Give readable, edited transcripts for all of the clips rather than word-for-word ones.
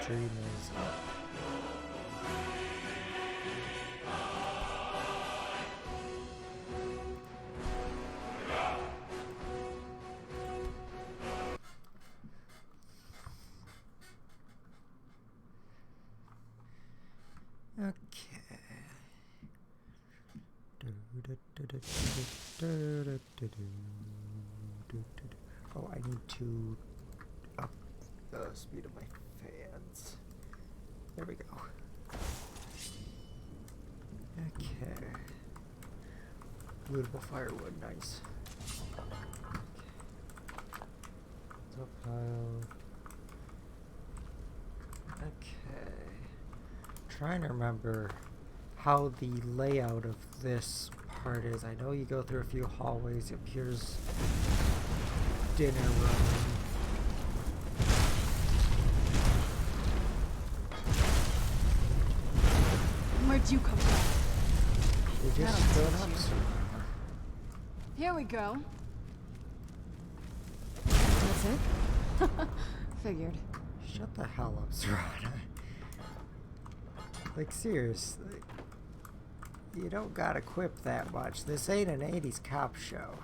stream is up. Oh, I need to up the speed of my fans. There we go. Okay. Lootable firewood, nice. Top pile. Okay. Trying to remember how the layout of this part is. I know you go through a few hallways. It appears dinner room. Where'd you come from? You just stood up somewhere. Here we go. That's it? Figured. Shut the hell up, Serrana. Like, seriously. You don't gotta quip that much. This ain't an 80s cop show.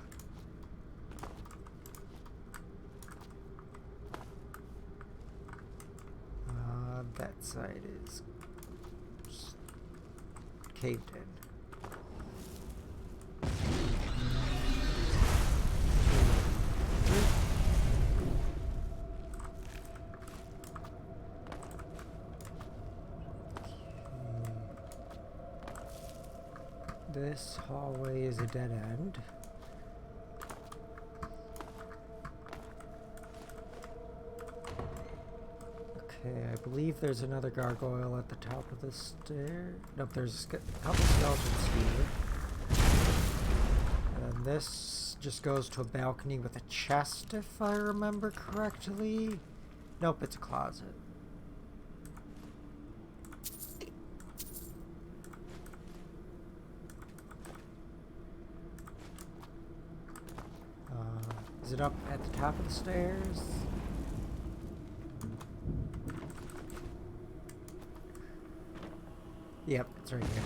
That side is caved in. This hallway is a dead end. Okay, I believe there's another gargoyle at the top of the stair. Nope, there's a couple skeletons here. And this just goes to a balcony with a chest, if I remember correctly. Nope, it's a closet. Is it up at the top of the stairs? Yep, it's right here.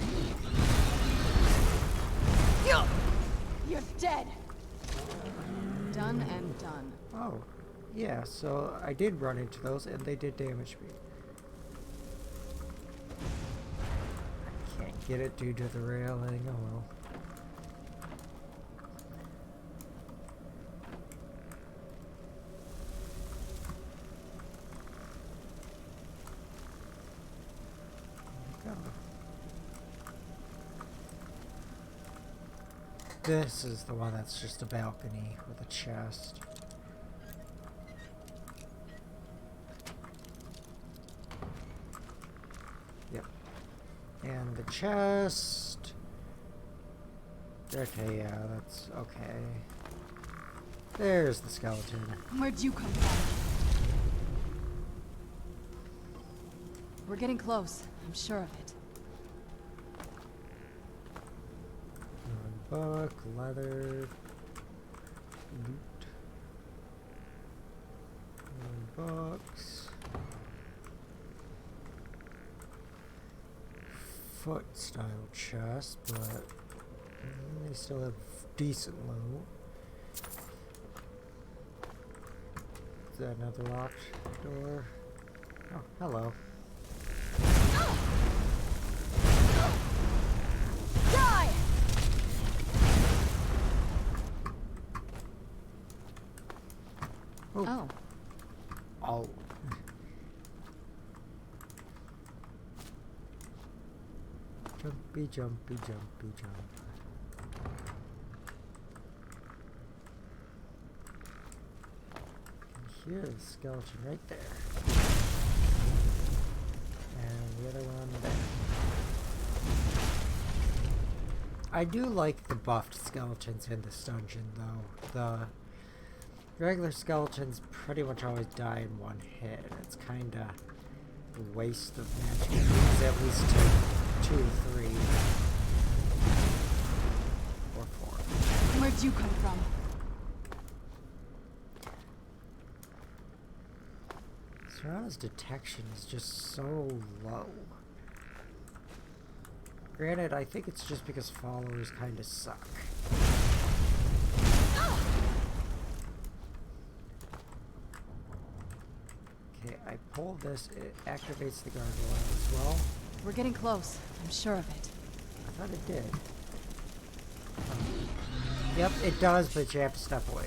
You're dead. Done and done. Oh, yeah, so I did run into those and they did damage me. I can't get it due to the railing, oh well. This is the one that's just a balcony with a chest. Yep. And the chest. Okay, yeah, that's okay. There's the skeleton. Where'd you come from? We're getting close. I'm sure of it. Book, leather, loot, books, foot style chest, but they still have decent loot. Is that another locked door? Oh, hello. Die! Oh. Oh. Jumpy, jumpy, jumpy, jump. Here's the skeleton right there. And the other one there. I do like the buffed skeletons in this dungeon, though. The regular skeletons pretty much always die in one hit. It's kinda a waste of magic. It needs at least 2 to 3 or 4. Where'd you come from? Serrano's detection is just so low. Granted, I think it's just because followers kind of suck. Okay, I pull this, it activates the gargoyle as well. We're getting close. I'm sure of it. I thought it did. Yep, it does, but you have to step away.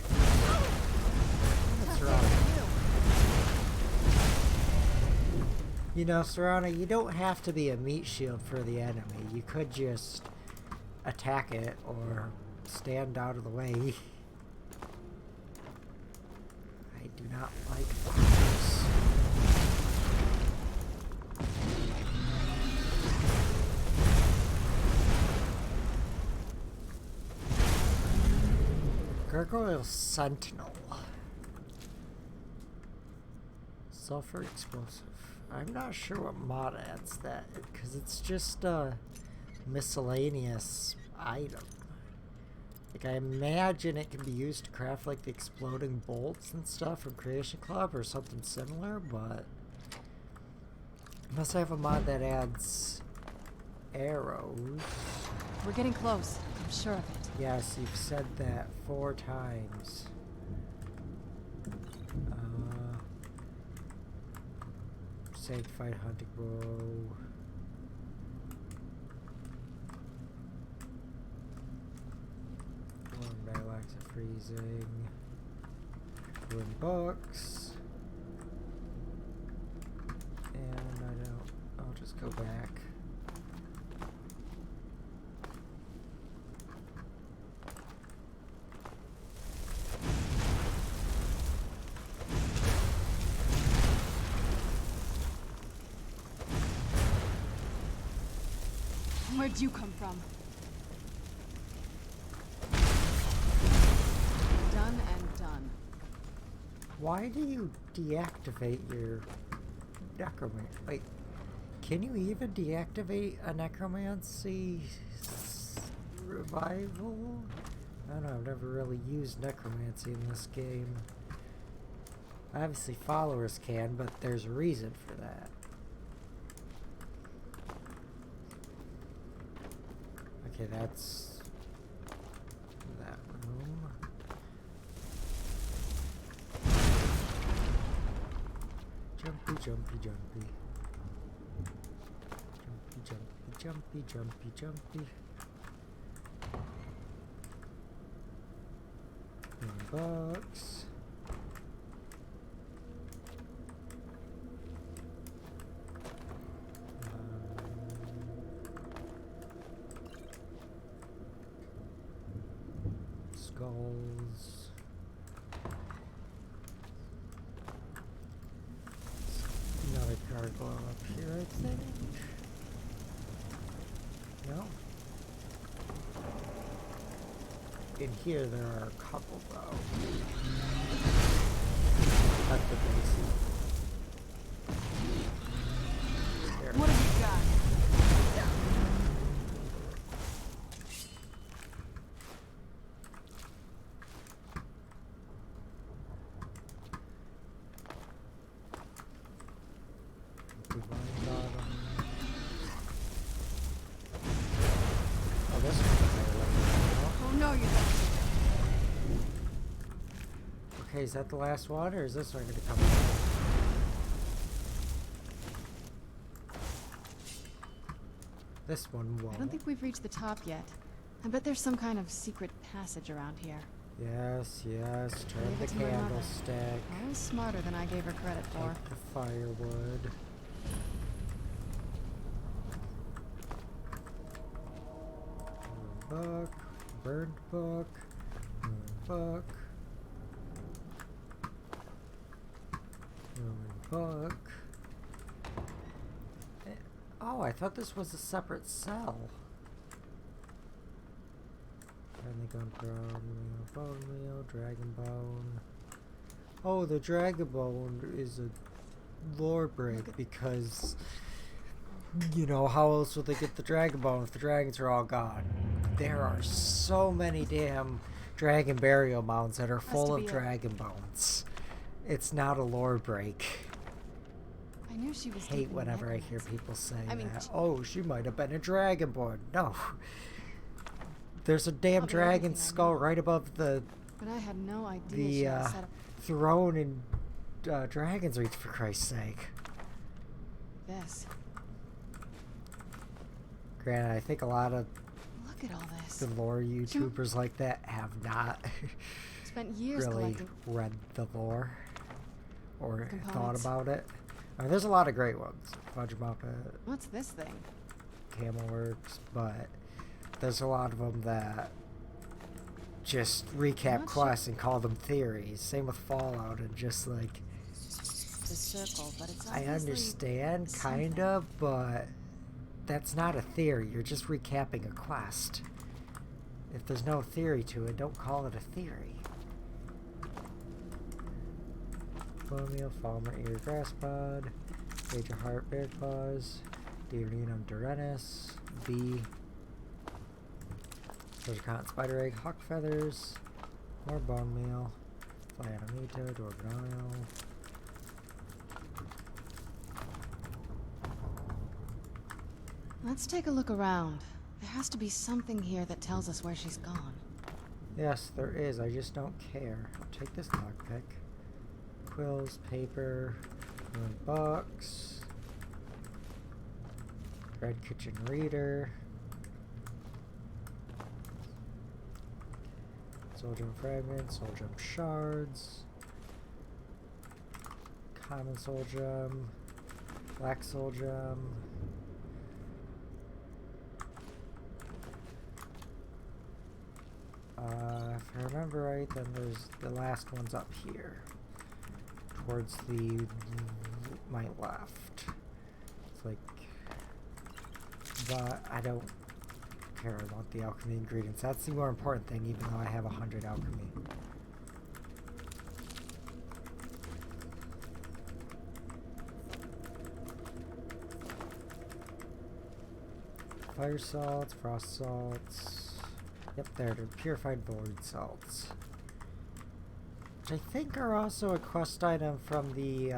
Serrano. You know, Serrano, you don't have to be a meat shield for the enemy. You could just attack it or stand out of the way. I do not like fires. Gargoyle Sentinel. Sulfur explosive. I'm not sure what mod adds that, because it's just a miscellaneous item. Like, I imagine it can be used to craft like the exploding bolts and stuff from Creation Club or something similar, but unless I have a mod that adds arrows. We're getting close. I'm sure of it. Yes, you've said that 4 times. Sanctified hunting bow. One battle axe of freezing. Wooden books. And I'll just go back. Where'd you come from? Done and done. Why do you deactivate your necromancy? Wait, can you even deactivate a necromancy revival? I don't know, I've never really used necromancy in this game. Obviously followers can, but there's a reason for that. Okay, that's that room. Jumpy, jumpy, jumpy. Jumpy, jumpy, jumpy, jumpy, jumpy. Box. Skulls. Another gargoyle up here, I think. No. In here there are a couple though. At the base. There. What have you got? Okay, is that the last one, or is this one going to come? This one won't. I don't think we've reached the top yet. I bet there's some kind of secret passage around here. Yes, yes. Turn Leave the it to my mother. candlestick. Always smarter than I gave her credit for. Take the firewood. Book. Burned book. Book. Book. Oh, I thought this was a separate cell. Finally gone bone meal, dragon bone. Oh, the dragon bone is a lore break because, you know, how else would they get the dragon bone if the dragons are all gone? There are so many damn dragon burial mounds that are full of dragon bones. It's not a lore break. I knew she was hate deep in whenever I hear necromancy. people say I mean, that. Oh, she might have been a dragonborn. No. There's a damn Probably dragon everything I skull know. right above the But I had no idea she had set up throne in Dragon's Reach, for Christ's sake. this. Granted, I think a lot of Look at all this. the lore YouTubers like that have not Spent years really collecting. read the lore or thought Components. about it. I mean, there's a lot of great ones. Fudge Muppet, What's this thing? Camelworks, but there's a lot of them that just recap not quests and call them theories. Same with Fallout and just like, The circle, but it's I obviously understand, something. kinda, but that's not a theory. You're just recapping a quest. If there's no theory to it, don't call it a theory. Colonial, Falmer, Ear, Grass Pod, Age of Heart, Bear Claws, Diurnum, Durenus, B, Treasure Count, Spider Egg, Hawk Feathers, more Bone Meal, Flanomito, Dwarven Oil. Let's take a look around. There has to be something here that tells us where she's gone. Yes, there is. I just don't care. I'll take this lockpick. Quills, paper, box, Red Kitchen Reader, Soul Gem Fragments, Soul Gem Shards, Common Soul Gem, Black Soul Gem. If I remember right, then there's the last one's up here, towards the my left. It's like, but I don't care about the alchemy ingredients. That's the more important thing, even though I have 100 alchemy. Fire salts, frost salts. Yep, they're purified void salts. Which I think are also a quest item from the,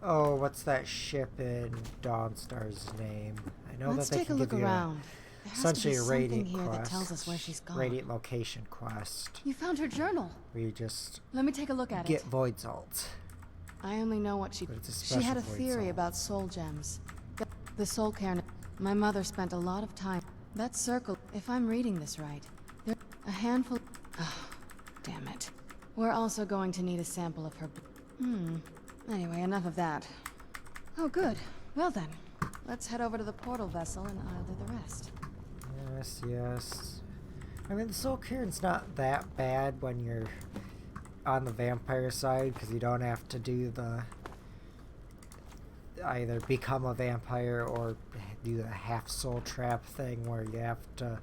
oh, what's that ship in Dawnstar's name? I know Let's that they take a can look give you around. There has to be essentially a something radiant here quest. that tells us where she's gone. Radiant location quest. You found her journal. Where you just Let me take a look at get it. void salts. I only know what she. But it's a She had a special void theory salt. about soul gems. The soul cairn. My mother spent a lot of time. That circle. If I'm reading this right, there a handful. Oh, damn it. We're also going to need a sample of her. Anyway, enough of that. Oh, good. Well then, let's head over to the portal vessel and I'll do the rest. Yes, yes. I mean, the soul cairn's not that bad when you're on the vampire side, because you don't have to do the either become a vampire or do the half soul trap thing where you have to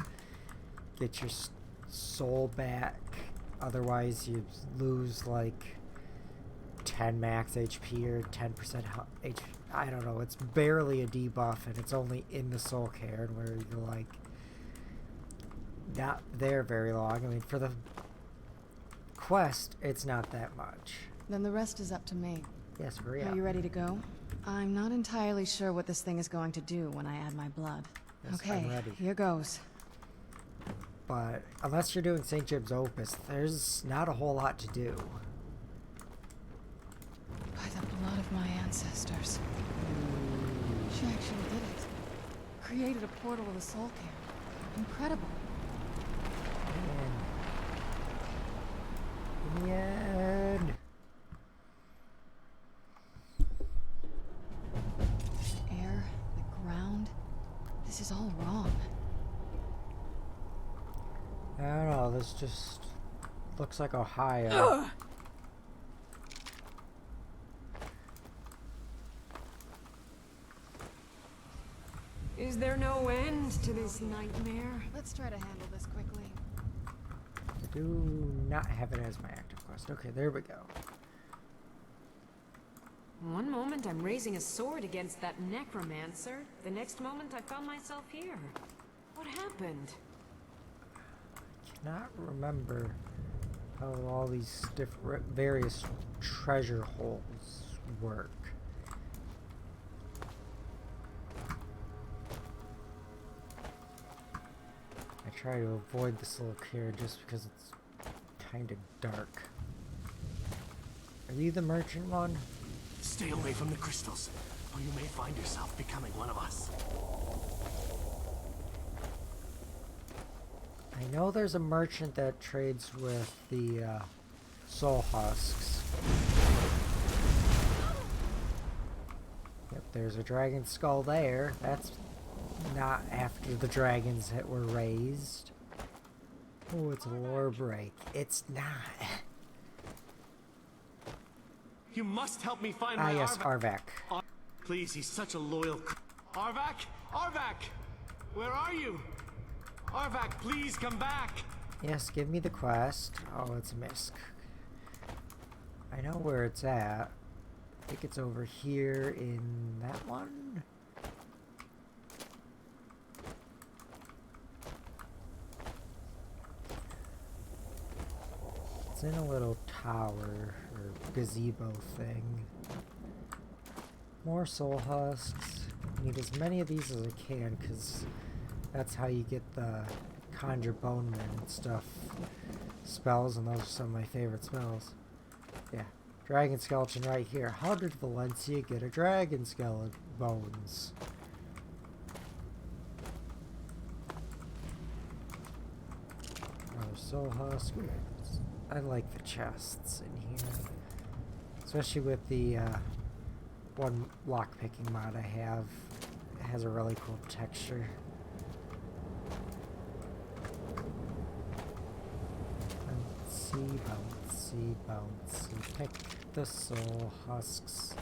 get your soul back, otherwise you lose like 10 max HP or 10% HP. I don't know, it's barely a debuff and it's only in the soul cairn where you're like not there very long. I mean, for the quest, it's not that much. Then the rest is up to me. Yes, hurry up. Are you ready to go? I'm not entirely sure what this thing is going to do when I add my blood. Yes, Okay, I'm ready. here goes. But unless you're doing St. Jim's Opus, there's not a whole lot to do. By the blood of my ancestors. She actually did it. Created a portal with a soul cairn. Incredible. In the end. The air, the ground. This is all wrong. I don't know, this just looks like Ohio. Is there no end to this nightmare? Let's try to handle this quickly. I do not have it as my active quest. Okay, there we go. One moment I'm raising a sword against that necromancer. The next moment I found myself here. What happened? Cannot remember how all these different various treasure holes work. try to avoid this little clear just because it's kind of dark. Are you the merchant one? Stay away from the crystals, or you may find yourself becoming one of us. I know there's a merchant that trades with the soul husks. Yep, there's a dragon skull there. That's not after the dragons that were raised. Oh, it's a lore break. It's not. You must help me find my Yes, Arvak. Please, he's such a loyal. Arvak! Arvak! Where are you? Arvak, please come back! Yes, give me the quest. Oh, it's a misc. I know where it's at. I think it's over here in that one. It's in a little tower or gazebo thing. More soul husks. Need as many of these as I can because that's how you get the conjure bone men and stuff spells, and those are some of my favorite spells. Yeah, dragon skeleton right here. How did Valencia get a dragon skeleton bones? Another soul husk. I like the chests in here, especially with the one lockpicking mod I have. It has a really cool texture. Bouncy, bouncy, bouncy. Pick the soul husks.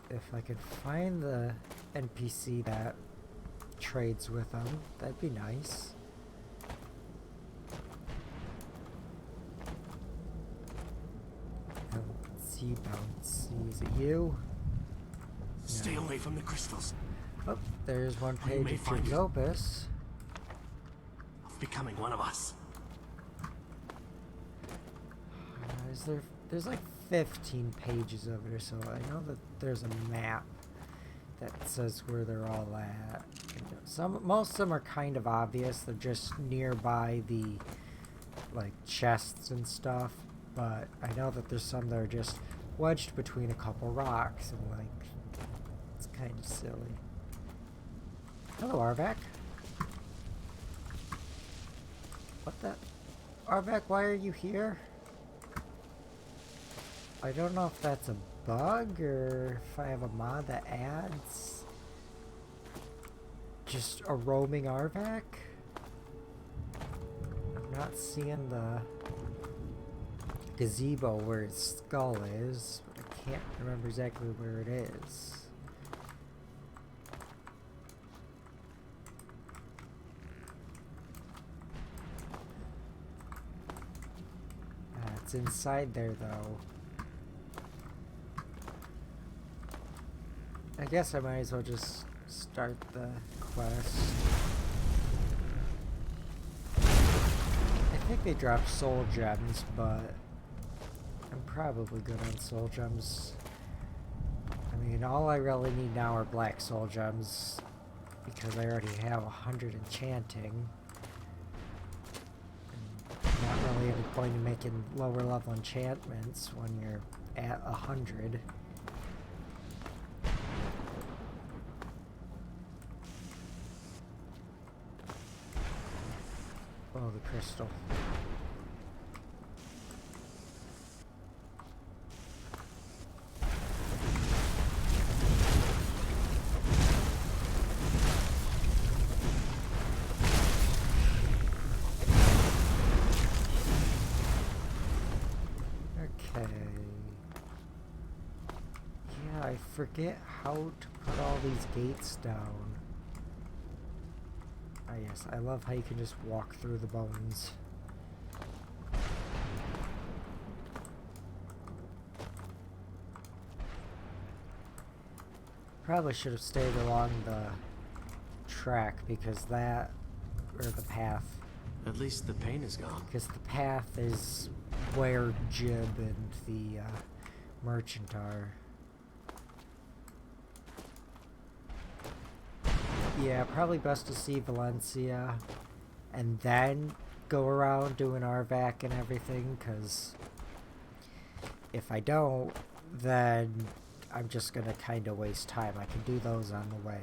If I could find the NPC that trades with them, that'd be nice. Bouncy, bouncy. Is it you? Stay away from the crystals. Oh, there's one You page may of find King's your- Opus. Becoming one of us. There's like 15 pages of it or so. I know that there's a map that says where they're all at. Most of them are kind of obvious. They're just nearby the like chests and stuff. But I know that there's some that are just wedged between a couple rocks, and like it's kind of silly. Hello, Arvak. What the? Arvak, why are you here? I don't know if that's a bug or if I have a mod that adds just a roaming Arvak. I'm not seeing the gazebo where its skull is, but I can't remember exactly where it is. It's inside there though. I guess I might as well just start the quest. I think they dropped soul gems, but I'm probably good on soul gems. I mean, all I really need now are black soul gems because I already have 100 enchanting. And not really any point in making lower level enchantments when you're at 100. Oh, the crystal. Okay. Yeah, I forget how to put all these gates down. Ah yes, I love how you can just walk through the bones. Probably should have stayed along the track because that, or the path, At least the pain is gone. because the path is where Jib and the merchant are. Yeah, probably best to see Valencia and then go around doing RVAC and everything, because if I don't, then I'm just gonna kind of waste time. I can do those on the way.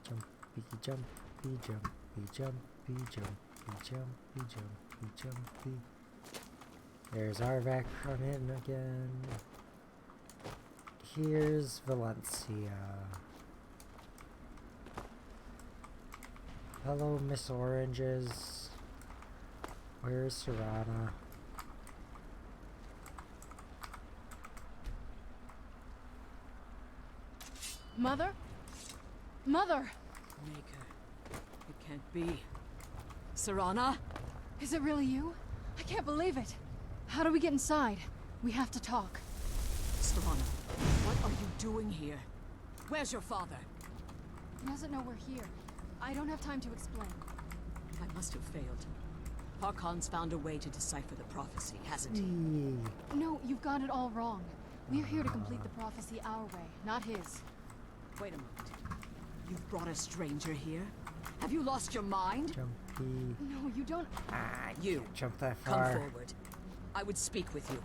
Jumpy, jumpy, jumpy, jumpy, jumpy, jumpy, jumpy, jumpy. There's RVAC running again. Here's Valencia. Hello, Miss Oranges. Where's Serana? Mother? Mother! Maker, it can't be. Serana? Is it really you? I can't believe it. How do we get inside? We have to talk. Serana, what are you doing here? Where's your father? He doesn't know we're here. I don't have time to explain. I must have failed. Harkon's found a way to decipher the prophecy, hasn't he? No, you've got it all wrong. We're here to complete the prophecy our way, not his. Wait a moment. You've brought a stranger here? Have you lost your mind? Jumpy. No, you don't. You, Jump that come far. forward. I would speak with you.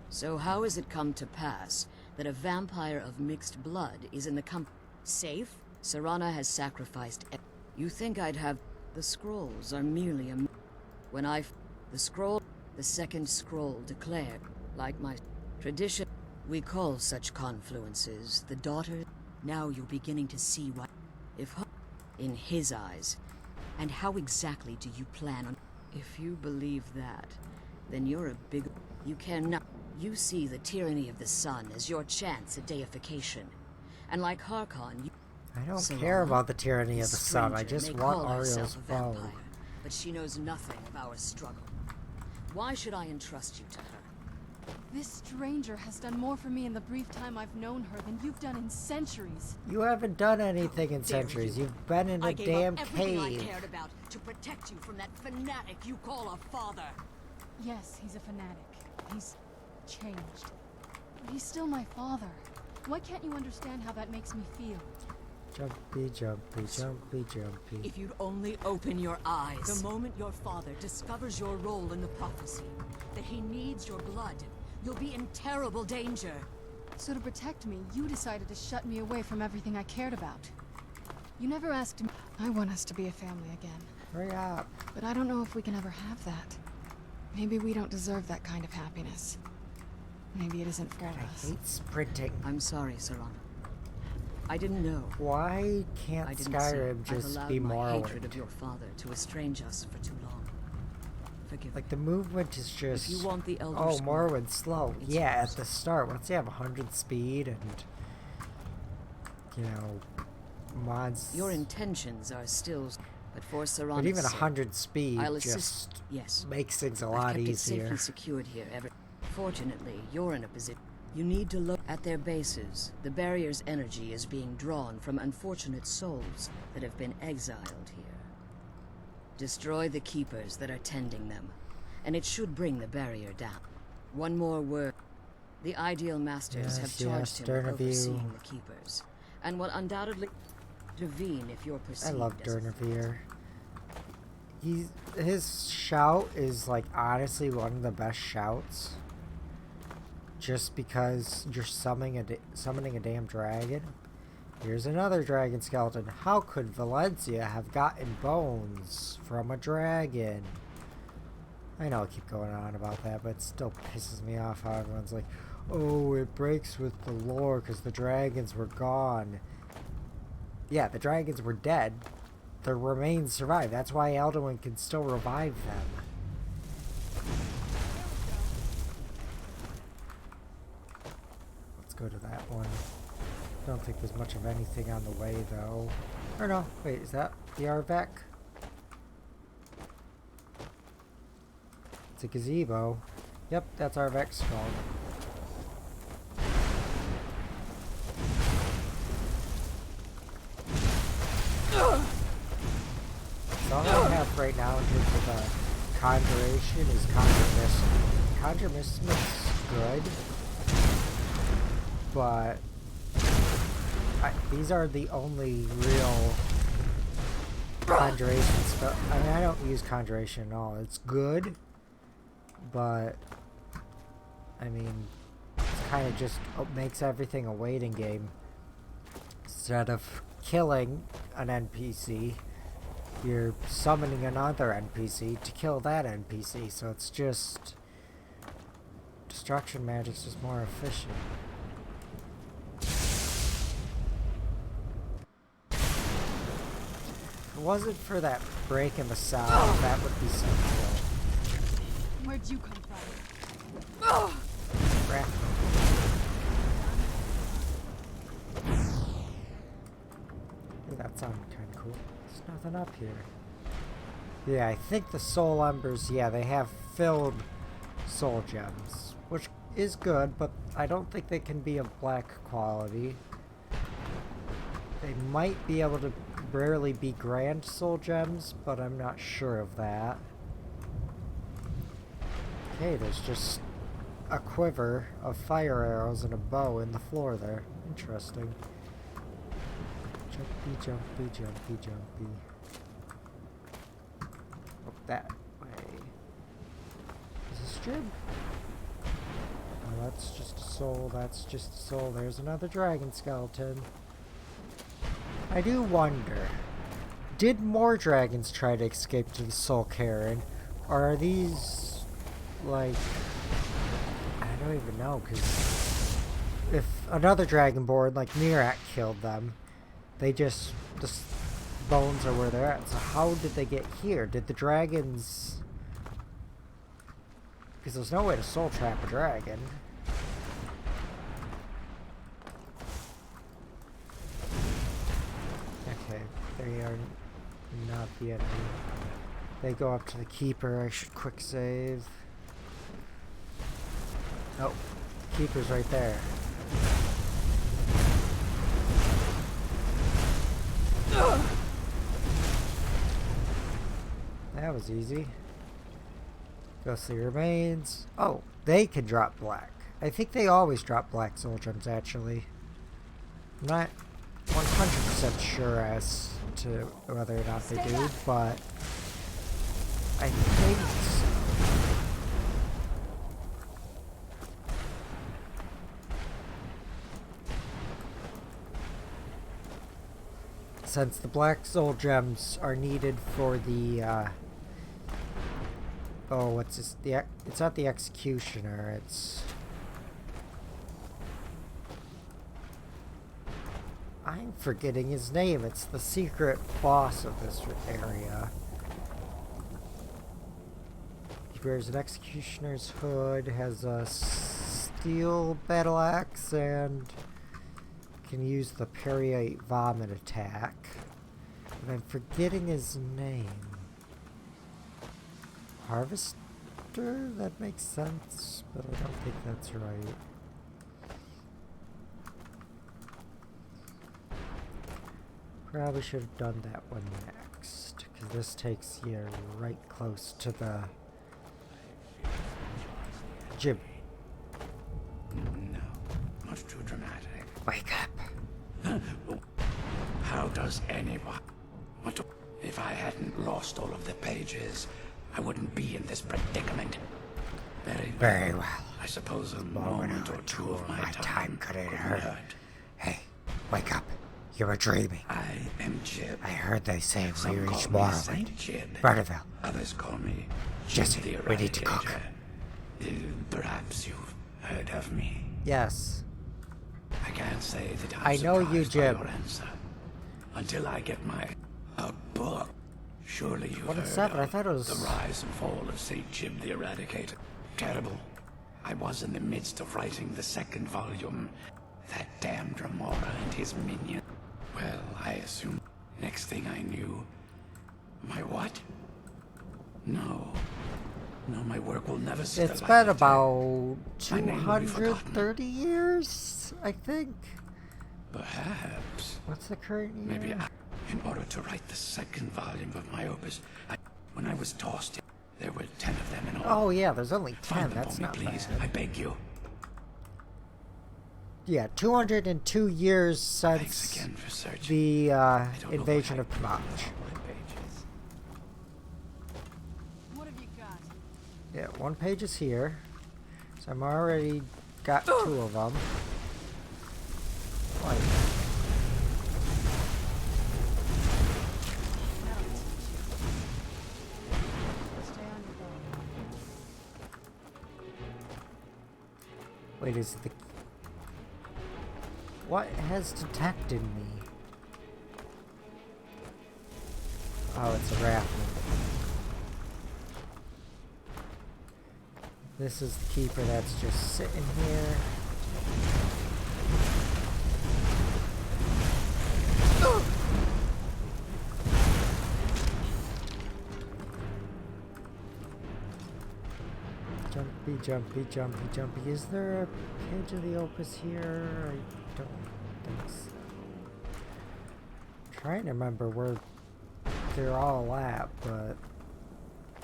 So how has it come to pass that a vampire of mixed blood is in the safe? Serana has sacrificed. You think I'd have... The scrolls are merely a... When the scroll... The second scroll declared, like my tradition, we call such confluences the daughter. Now you're beginning to see what... If in his eyes. And how exactly do you plan on... If you believe that, then you're a big... You cannot... You see the tyranny of the sun as your chance at deification. And like Harkon, you... I don't Serana, care about the tyranny of the sun. I stranger just may want call Ariel's herself a bow. vampire, but she knows nothing of our struggle. Why should I entrust you to her? This stranger has done more for me in the brief time I've known her than you've done in centuries. You haven't done anything in dare centuries. you. You've been in a I gave damn up everything I cave. cared about to protect you from that fanatic you call a father. Yes, he's a fanatic. He's changed. But he's still my father. Why can't you understand how that makes me feel? Jumpy, jumpy, jumpy, jumpy. If you'd only open your eyes. The moment your father discovers your role in the prophecy, that he needs your blood, you'll be in terrible danger. So to protect me, you decided to shut me away from everything I cared about. You never asked me. I want us to be a family again. Hurry up. But I don't know if we can ever have that. Maybe we don't deserve that kind of happiness. Maybe it isn't for I us. hate sprinting. I'm sorry, Serana. I didn't know. Why can't I didn't Skyrim see. I've just allowed be my Morrowind? hatred of your father to estrange us for too long. Forgive Like me. the movement is just... If you want the Elder Oh, Scroll, Morrowind's slow. it's Yeah, yours. at the start. Once you have 100 speed and... You know... Mods... Your intentions are still, but for Serana's But even sake, 100 speed I'll just assist. Yes, makes things a I've lot kept it easier. safely secured here ever. Fortunately, you're in a position. You need to look at their bases. The barrier's energy is being drawn from unfortunate souls that have been exiled here. Destroy the keepers that are tending them, and it should bring the barrier down. One more word. The Ideal Masters have charged him with Durnavir. overseeing the keepers, and will undoubtedly intervene if you're I perceived love as a Durnavir. His shout is like honestly one of the best shouts. Just because you're summoning a damn dragon. Here's another dragon skeleton. How could Valencia have gotten bones from a dragon? I know I keep going on about that, but it still pisses me off how everyone's like, oh, it breaks with the lore because the dragons were gone. Yeah, the dragons were dead. Their remains survived. That's why Alduin can still revive them. Let's go to that one. Don't think there's much of anything on the way, though. Or no, wait, is that the Arvek? It's a gazebo. Yep, that's Arvek's skull. So all I have right now in terms of conjuration is Conjure Mist. Conjure Mist looks good, but these are the only real conjuration spell. I mean, I don't use conjuration at all. It's good, but I mean, it's kind of just makes everything a waiting game. Instead of killing an NPC, you're summoning another NPC to kill that NPC. So it's just destruction magic's just more efficient. If it wasn't for that break in the sound, that would be so cool. Where'd you come from? Crap. Hey, that sounded kind of cool. There's nothing up here. Yeah, I think the soul embers, yeah, they have filled soul gems, which is good, but I don't think they can be of black quality. They might be able to rarely be grand soul gems, but I'm not sure of that. Okay, there's just a quiver of fire arrows and a bow in the floor there. Interesting. Jumpy, jumpy, jumpy, jumpy. Oh, that way. Is this Jib? Oh, that's just a soul, that's just a soul. There's another dragon skeleton. I do wonder, did more dragons try to escape to the Soul Cairn? Or are these, like, I don't even know, because if another dragonborn like Mirak killed them, they just, the bones are where they're at. So how did they get here? Did the dragons, because there's no way to soul trap a dragon. Okay, they are not the enemy. They go up to the keeper. I should quick save. Oh, keeper's right there. That was easy. Ghostly remains. Oh, they can drop black. I think they always drop black soul gems, actually. I'm not 100% sure as to whether or not they do, but I think so. Since the black soul gems are needed for the oh, what's this? It's not the executioner, it's, I'm forgetting his name. It's the secret boss of this area. He wears an executioner's hood, has a steel battle axe, and can use the Periite vomit attack. And I'm forgetting his name. Harvester? That makes sense, but I don't think that's right. Probably should have done that one next, because this takes you right close to the Jib. No, much too dramatic. Wake up. How does anyone want to? If I hadn't lost all of the pages, I wouldn't be in this predicament. Very well. I suppose a moment or two of my time couldn't could hurt. hurt. Hey, wake up. You were dreaming. I am Jib. I heard they say we Some reach call me Morrowind. Saint Jib. Barterville. Others call me Jesse, Jib the we need to cook. Eradicator. Perhaps you've heard of me. Yes. I can't say that I'm I know you, surprised by Jib. your answer. Until I get my book. Surely you What heard is 7? I of thought it was The Rise and Fall of Saint Jib the Eradicator. Terrible. I was in the midst of writing the second volume. That damned Remora and his minion. Well, I assume next thing I knew... My what? No. No, my work will never see the It's light been of day. about My name will be 230 years, I think. Perhaps. What's the current year? Maybe in order to write the second volume of my opus, when I was tossed, there were 10 of them in all. Oh yeah, there's only 10. Find them That's for me, not please. bad. I beg you. Yeah, 202 years Thanks since again for searching. the I don't know invasion why of Kmach. my pages. What have you got? Yeah, one page is here. So I'm already got 2 of them. Like, Stay on your ball. wait, is the... What has detected me? Oh, it's a raft. This is the keeper that's just sitting here. Jumpy, jumpy, jumpy, jumpy. Is there a page of the Opus here? I don't think so. I'm trying to remember where they're all at, but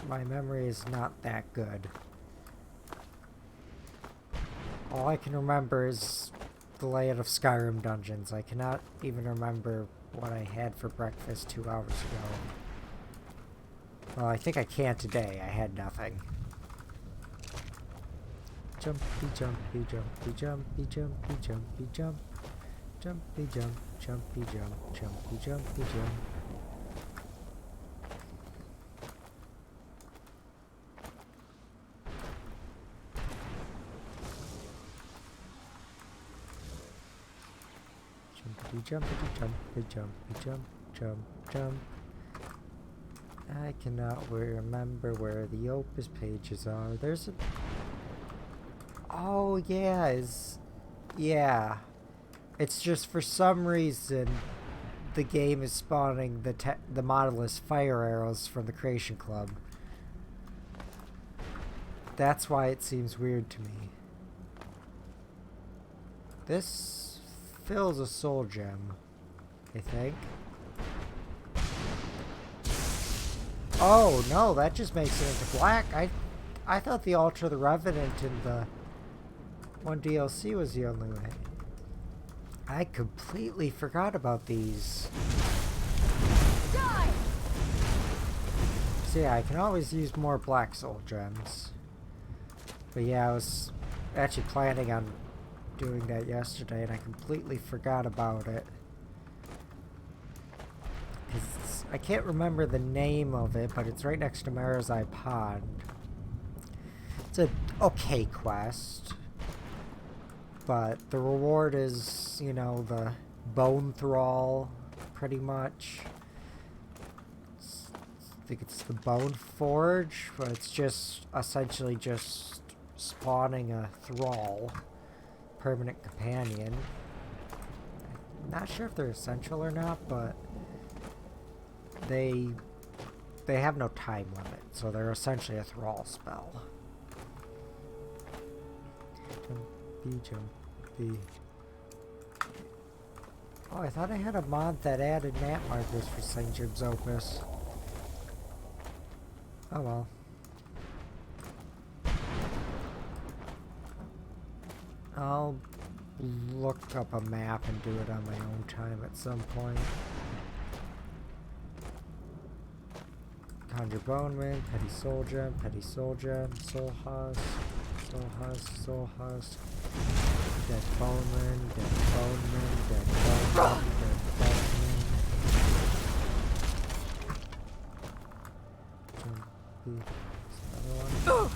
my memory is not that good. All I can remember is the layout of Skyrim dungeons. I cannot even remember what I had for breakfast 2 hours ago. Well, I think I can today. I had nothing. Jumpy, jumpy, jumpy, jumpy, jumpy, jumpy, jump. Jumpy, jump, jumpy, jump, jumpy, jumpy, jump. Jumpity, jumpity, jumpy, jumpy, jump, jump, jump. I cannot remember where the Opus pages are. There's a... Oh, yeah, yeah. It's just for some reason the game is spawning the modelless fire arrows from the Creation Club. That's why it seems weird to me. This fills a soul gem, I think. Oh, no, that just makes it into black. I thought the Altar the Revenant in the one DLC was the only way. I completely forgot about these. Die! So yeah, I can always use more black soul gems. But yeah, I was actually planning on doing that yesterday and I completely forgot about it. 'Cause I can't remember the name of it, but it's right next to Marazai Pond. It's a okay quest. But the reward is, you know, the bone thrall, pretty much. I think it's the bone forge, but it's just essentially just spawning a thrall, permanent companion. I'm not sure if they're essential or not, but they have no time limit, so they're essentially a thrall spell. Jumpy. Oh, I thought I had a mod that added map markers for St. Jim's Opus. Oh well. I'll look up a map and do it on my own time at some point. Conjure Boneman, Petty Soul Gem, Soul Husk, Soul Husk, Soul Husk. Dead Boneman, Dead Boneman, Dead Boneman, Dead Boneman. Jumpy. Another one.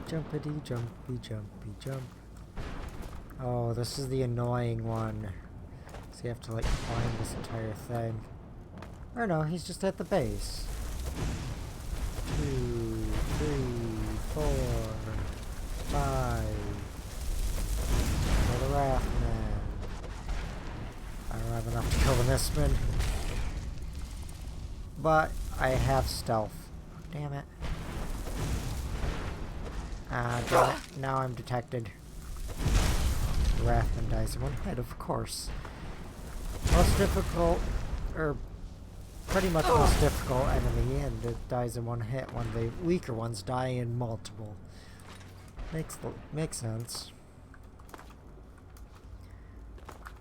Jumpity, jumpy, jumpy, jump. Oh, this is the annoying one. So you have to like climb this entire thing. Or no, he's just at the base. 2, 3, 4, 5. For the raft man. I don't have enough to kill the mistman. But I have stealth. Damn it. Damn it. Now I'm detected. Rathman dies in one hit, of course. Most difficult, or pretty much the most difficult enemy, and it dies in one hit, when the weaker ones die in multiple. Makes sense.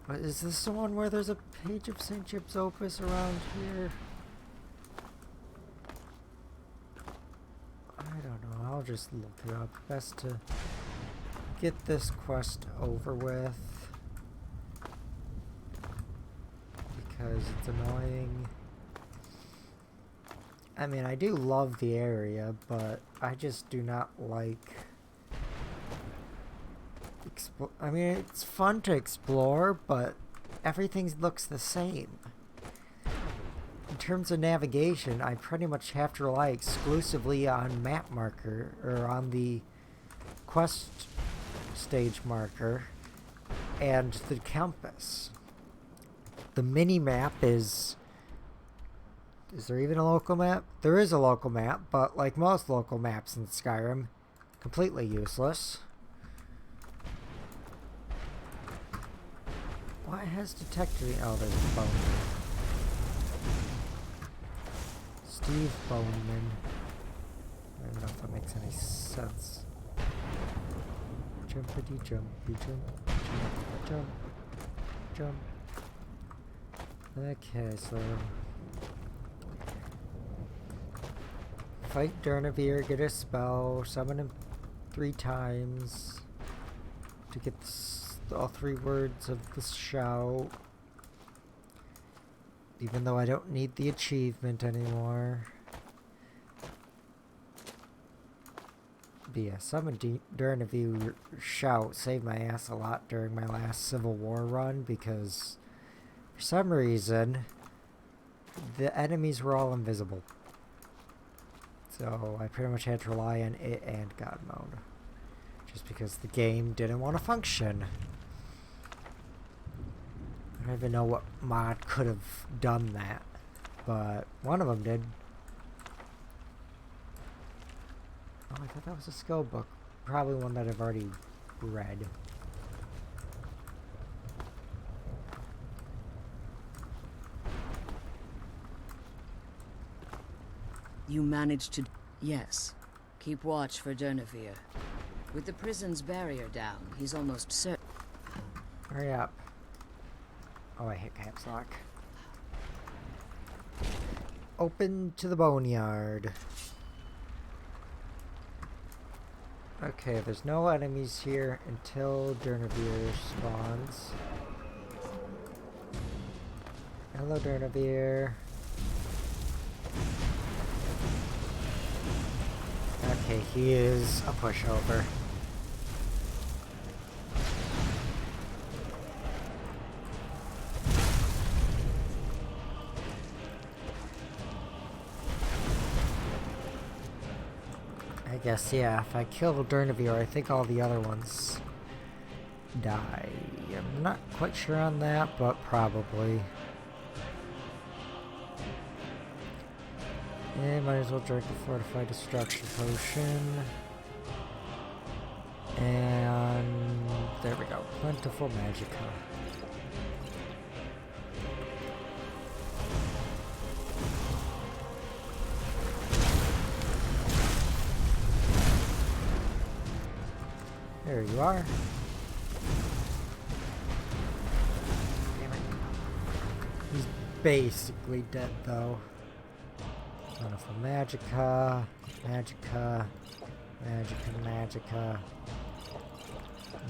But is this the one where there's a page of St. Chip's Opus around here? I don't know, I'll just look it up. Best to get this quest over with. Because it's annoying. I mean, I do love the area, but I just do not like... I mean, it's fun to explore, but everything looks the same. In terms of navigation, I pretty much have to rely exclusively on map marker, or on the quest stage marker, and the compass. The mini-map is... Is there even a local map? There is a local map, but like most local maps in Skyrim, completely useless. What has detector? Oh, there's a bone. Steve Boneman. I don't know if that makes any sense. Jumpity jumpy jump, jump, jump, jump. Okay, so fight Durnavir, get a spell, summon him 3 times to get all 3 words of the shout. Even though I don't need the achievement anymore. But yeah, summon Durnavir shout saved my ass a lot during my last Civil War run, because for some reason the enemies were all invisible. So I pretty much had to rely on it and God mode. Just because the game didn't want to function. I don't even know what mod could have done that, but one of them did. Oh, I thought that was a skill book. Probably one that I've already read. You managed to... Yes. Keep watch for Durnavir. With the prison's barrier down, he's almost certain... Hurry up. Oh, I hit caps lock. Open to the boneyard. Okay, there's no enemies here until Durnavir spawns. Hello, Durnavir. Okay, he is a pushover. I guess, yeah, if I kill Durnavir, I think all the other ones die. I'm not quite sure on that, but probably. Yeah, might as well drink the Fortified Destruction Potion. And there we go. Plentiful Magicka. There you are. Damn it. He's basically dead though. Wonderful Magicka, Magicka, Magicka, Magicka,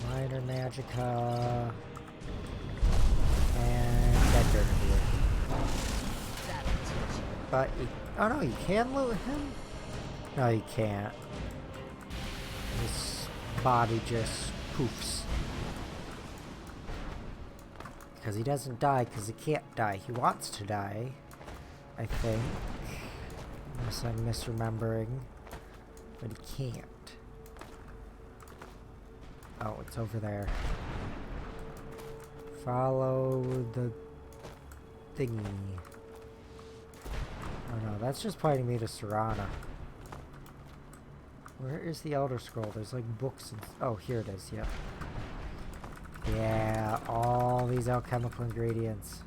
Minor Magicka, and that Durnavir. But you, oh no, you can loot him? No, you can't. His body just poofs. Because he doesn't die because he can't die. He wants to die, I think. Unless I'm misremembering. But he can't. Oh, it's over there. Follow the thingy. Oh no, that's just pointing me to Serana. Where is the Elder Scroll? There's like books and... Oh, here it is, yep. Yeah, all these alchemical ingredients.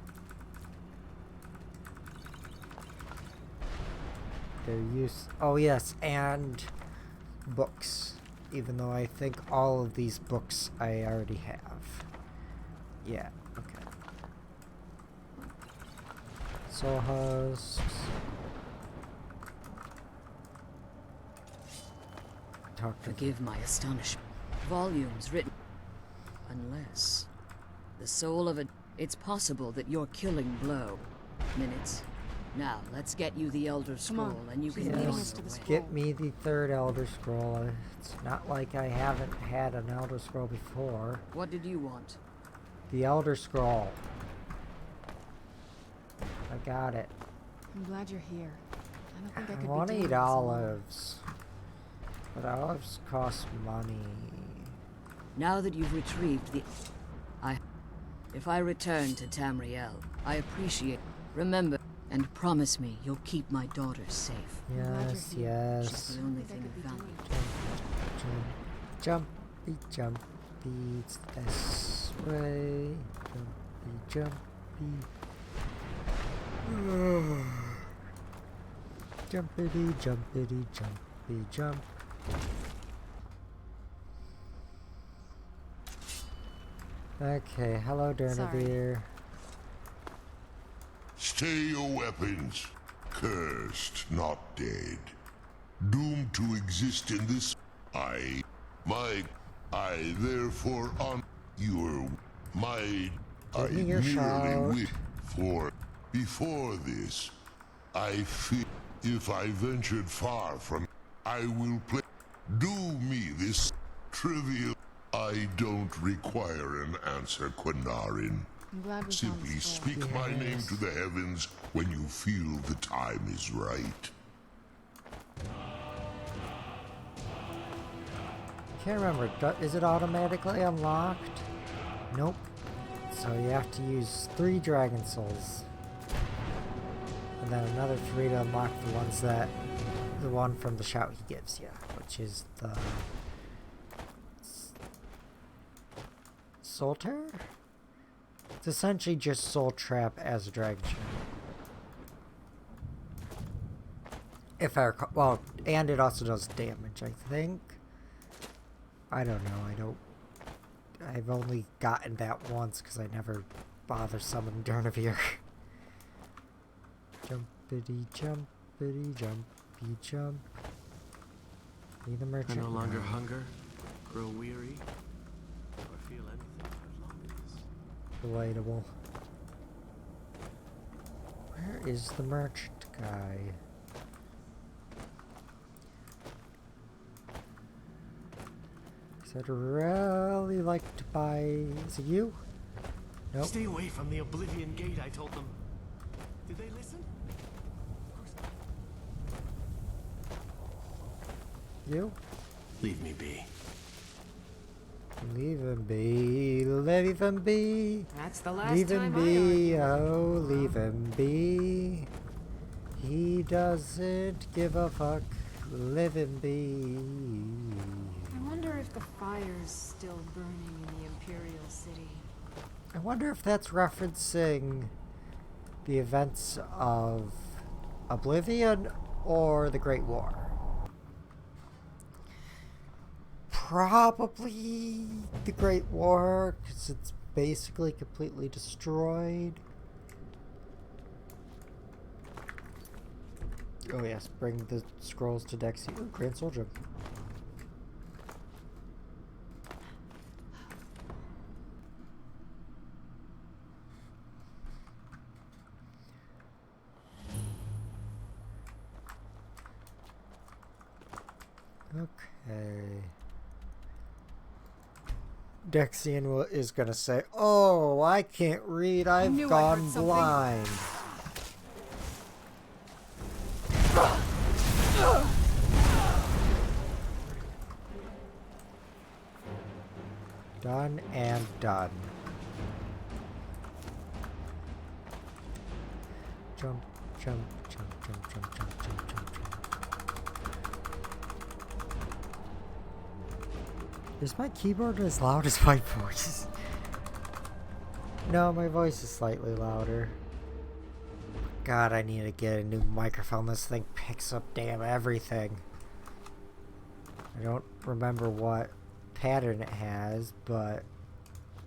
They're oh yes, and books. Even though I think all of these books I already have. Yeah, okay. Soul husks. Talk to Forgive my astonishment. Volumes written. Unless the soul of a. It's possible that your killing blow. Minutes. Now let's get you the Elder Scroll, and you can She's lead leading on us to your the way. scroll. Get me the third Elder Scroll. It's not like I haven't had an Elder Scroll before. What did you want? The Elder Scroll. I got it. I'm glad you're here. I don't think I I could want to be doing eat this alone. olives. But olives cost money. Now that you've retrieved the. If I return to Tamriel, I appreciate. Remember, and promise me you'll keep my daughter safe. glad Yes, you're here. She's yes. the only Think I thing could be of value. doing Jumpy, jumpy, it's this way. Jumpy, jumpy. Jumpity, jumpity, jumpy, jump. Okay, hello, Durnavir. Stay your weapons. Cursed, not dead. Doomed to exist in this. I therefore on your. My. Give me I your merely shout. wish for. Before this, I fear if I ventured far from. I will play. Do me this trivial. I don't require an answer, Quinarin. I'm glad we found Simply the scroll. speak my name to the heavens when you feel the time is right. Can't remember. Is it automatically unlocked? Nope. So you have to use 3 Dragon Souls. And then another 3 to unlock the ones that. The one from the shout he gives you, which is the. Solter? It's essentially just Soul Trap as a Dragon Shout. If I recall. Well, and it also does damage, I think. I don't know, I've only gotten that once because I never bother summoning Durnavir. Jumpity, jumpity, jumpy, jump. Be the I merchant. no longer now. hunger, grow weary, or feel anything but loneliness. Relatable. Where is the merchant guy? I'd really like to buy. Is it you? Nope. Stay away from the Oblivion Gate, I told them. Did they listen? Of course not. You? Leave me be. Leave him be. Leave him be. That's the last Leave him time be. I argued. Oh, leave him be. He doesn't give a fuck. Leave him be. I wonder if the fire's still burning in the Imperial City. I wonder if that's referencing the events of Oblivion or the Great War. Probably the Great War, because it's basically completely destroyed. Oh yes, bring the scrolls to Dexy. Ooh, Grand Soldier. Okay. Dexian is gonna say, "Oh, I can't read. I've knew I gone heard something." blind." Done and done. Jump, jump, jump, jump, jump, jump, jump, jump, jump. Is my keyboard as loud as my voice? No, my voice is slightly louder. God, I need to get a new microphone. This thing picks up damn everything. I don't remember what pattern it has, but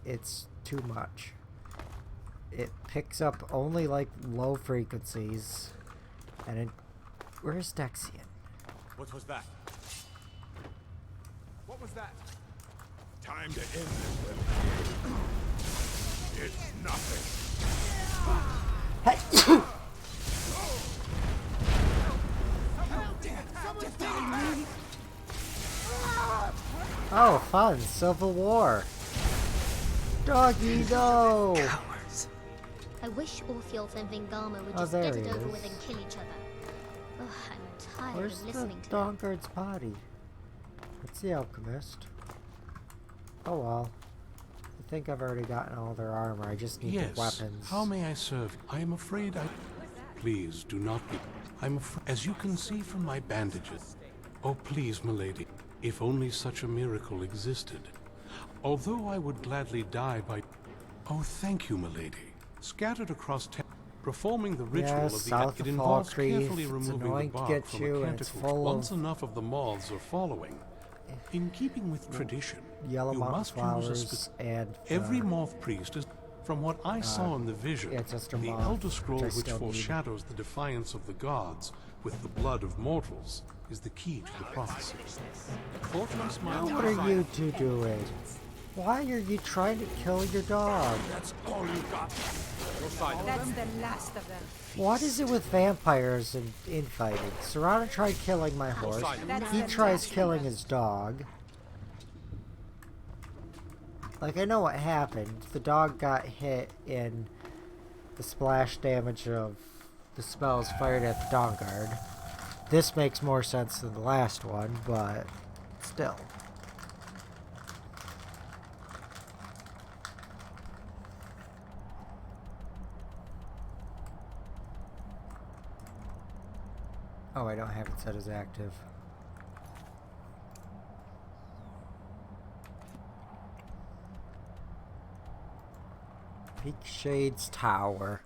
it's too much. It picks up only like low frequencies, and it... Where's Dexian? What was that? What was that? Time to end this little game. It's nothing. Hey! Oh, fun. Civil War. Doggy, no! I wish Orpheolf and Vingama would Oh, just there get it he over is. with and kill each other. Ugh, I'm tired Where's of the listening to them. Dawnguard's body? It's the alchemist. Oh well. I think I've already gotten all their armor. I just need the weapons. How may I serve? I am afraid I... Please, do not be... I'm afraid... As you can see from my bandages... Oh, please, milady. If only such a miracle existed. Although I would gladly die by... Oh, thank you, milady. Scattered across performing the ritual Yes, of the south it of involves Falkreath. carefully It's removing the annoying to bark get from you, a and it's canticle. full Once of enough of the moths are following. In keeping with tradition, yellow you moth must use a flowers and every moth priest is... From what I saw in the vision, ancestor the moth, Elder Scroll which I which still need. foreshadows the defiance of the gods with the blood of mortals is the key to the prophecy. Fortune's Now smile. what are you two doing? Why are you trying to kill your dog? That's all you got. That's the last of them. What is it with vampires and infighting? Serrano tried killing my horse. He tries killing his dog. Like, I know what happened. The dog got hit in the splash damage of the spells fired at the Dawnguard. This makes more sense than the last one, but still. Oh, I don't have it set as active. Peak Shades Tower.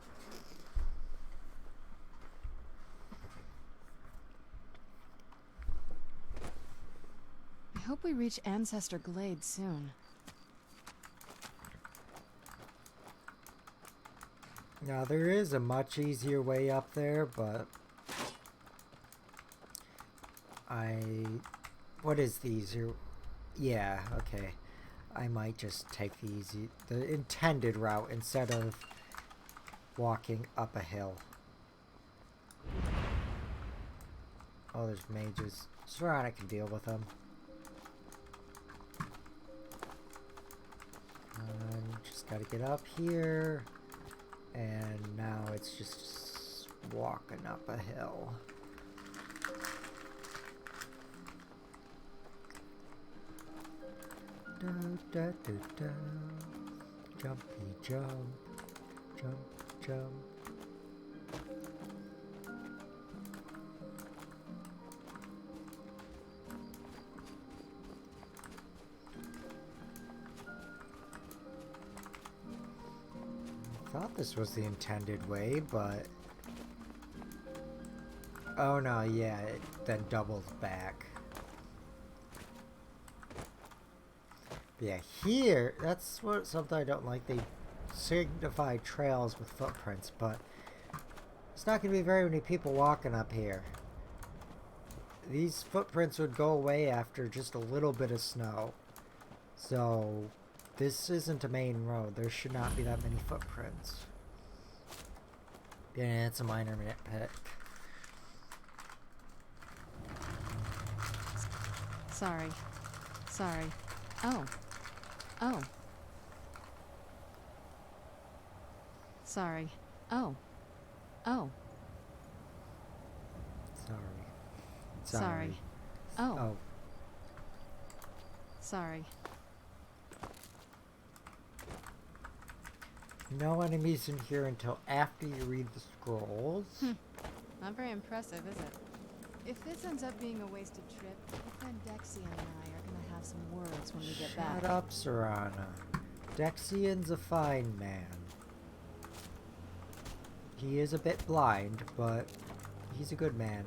I hope we reach Ancestor Glade soon. Now, there is a much easier way up there, but... What is the easier... Yeah, okay. I might just take the intended route instead of walking up a hill. Oh, there's mages. Serrano can deal with them. Just gotta get up here. And now it's just walking up a hill. Da, da, da, da. Jumpy jump. Jump, jump. I thought this was the intended way, but... Oh no, yeah, it then doubles back. Yeah, here, that's what something I don't like. They signify trails with footprints, but it's not going to be very many people walking up here. These footprints would go away after just a little bit of snow. So, this isn't a main road. There should not be that many footprints. Yeah, it's a minor nitpick. Sorry. Sorry. Oh. Oh. Sorry. Oh. Oh. Sorry. Sorry. Oh. Oh. Sorry. No enemies in here until after you read the scrolls. Not very impressive, is it? If this ends up being a wasted trip, my friend Dexy and I are gonna have some words when we get back. Shut up, Serrano. Dexian's a fine man. He is a bit blind, but he's a good man.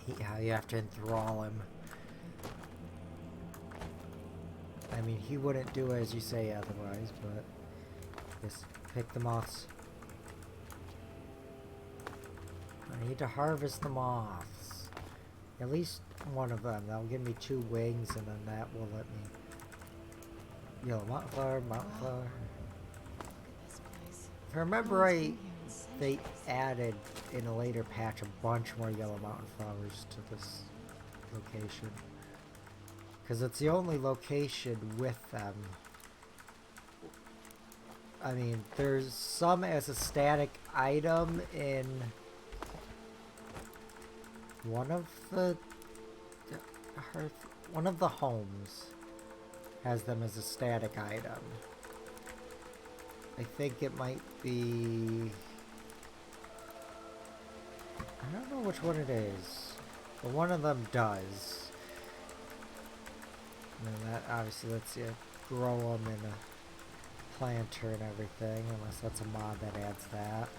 You have to enthrall him. I mean, he wouldn't do as you say otherwise, but just pick the moths. I need to harvest the moths. At least one of them. That'll give me 2 wings, and then that will let me... Yellow mountain flower, mountain flower. If I remember right, they added in a later patch a bunch more yellow mountain flowers to this location. Because it's the only location with them. I mean, there's some as a static item in one of the homes has them as a static item. I think it might be... I don't know which one it is, but one of them does. And that obviously lets you grow them in a planter and everything, unless that's a mod that adds that.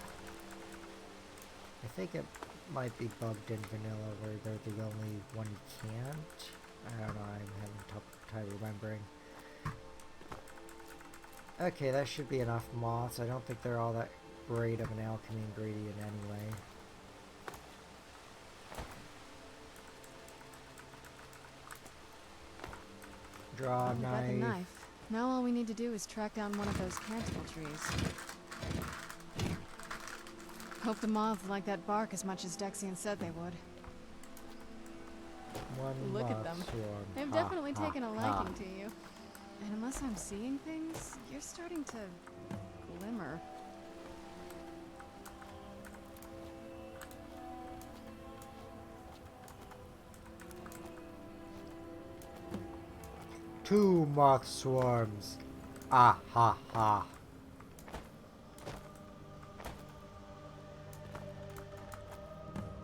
I think it might be bugged in vanilla where they're the only one you can't. I don't know, I'm having a tough time remembering. Okay, that should be enough moths. I don't think they're all that great of an alchemy ingredient anyway. Draw a We got the knife. Now all we need to do is track down one of those cantacle trees. Hope the moths like that bark as much as Dexian said they would. Look at them. They've definitely taken a liking to you. And unless I'm seeing things, you're starting to glimmer. Two moth swarms. Ah ha ha.